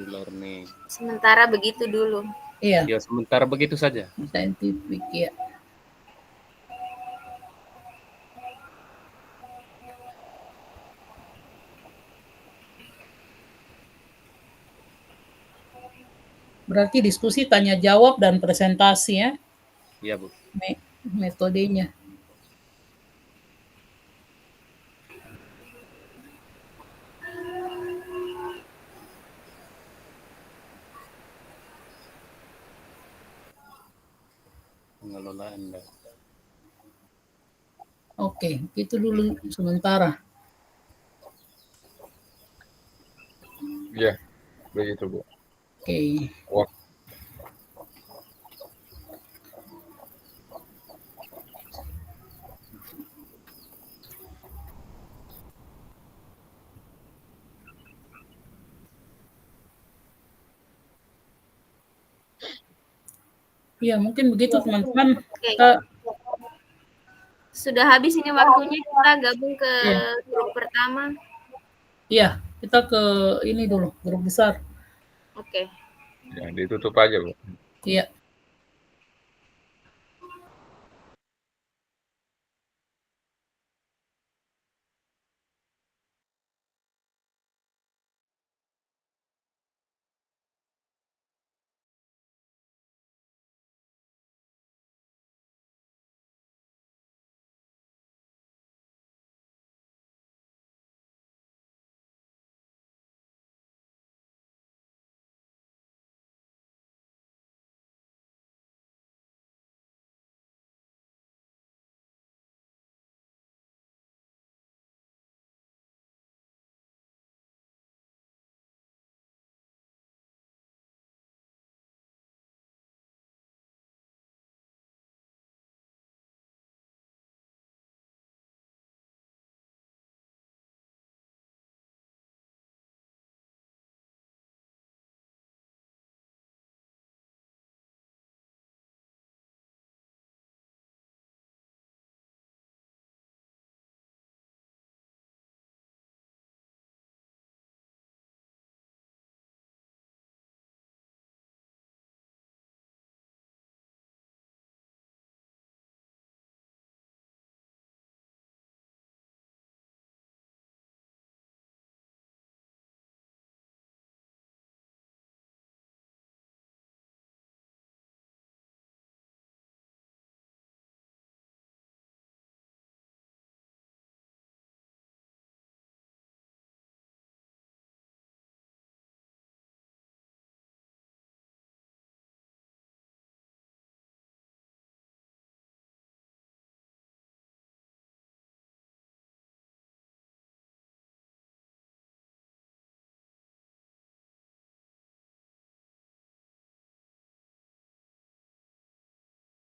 learning. Sementara begitu dulu. iya, Ya, sementara begitu saja. saintifik ya. Berarti diskusi, tanya jawab, dan presentasi ya, Iya, Bu. metodenya. Pengelolaan. Oke, itu dulu sementara. Iya, begitu, Bu. Oke. Ya, mungkin begitu teman-teman. Oke. Kita Sudah habis ini waktunya, kita gabung ke grup pertama. iya, kita ke ini dulu, grup besar. Oke. Ya, ditutup aja, Bu. Iya.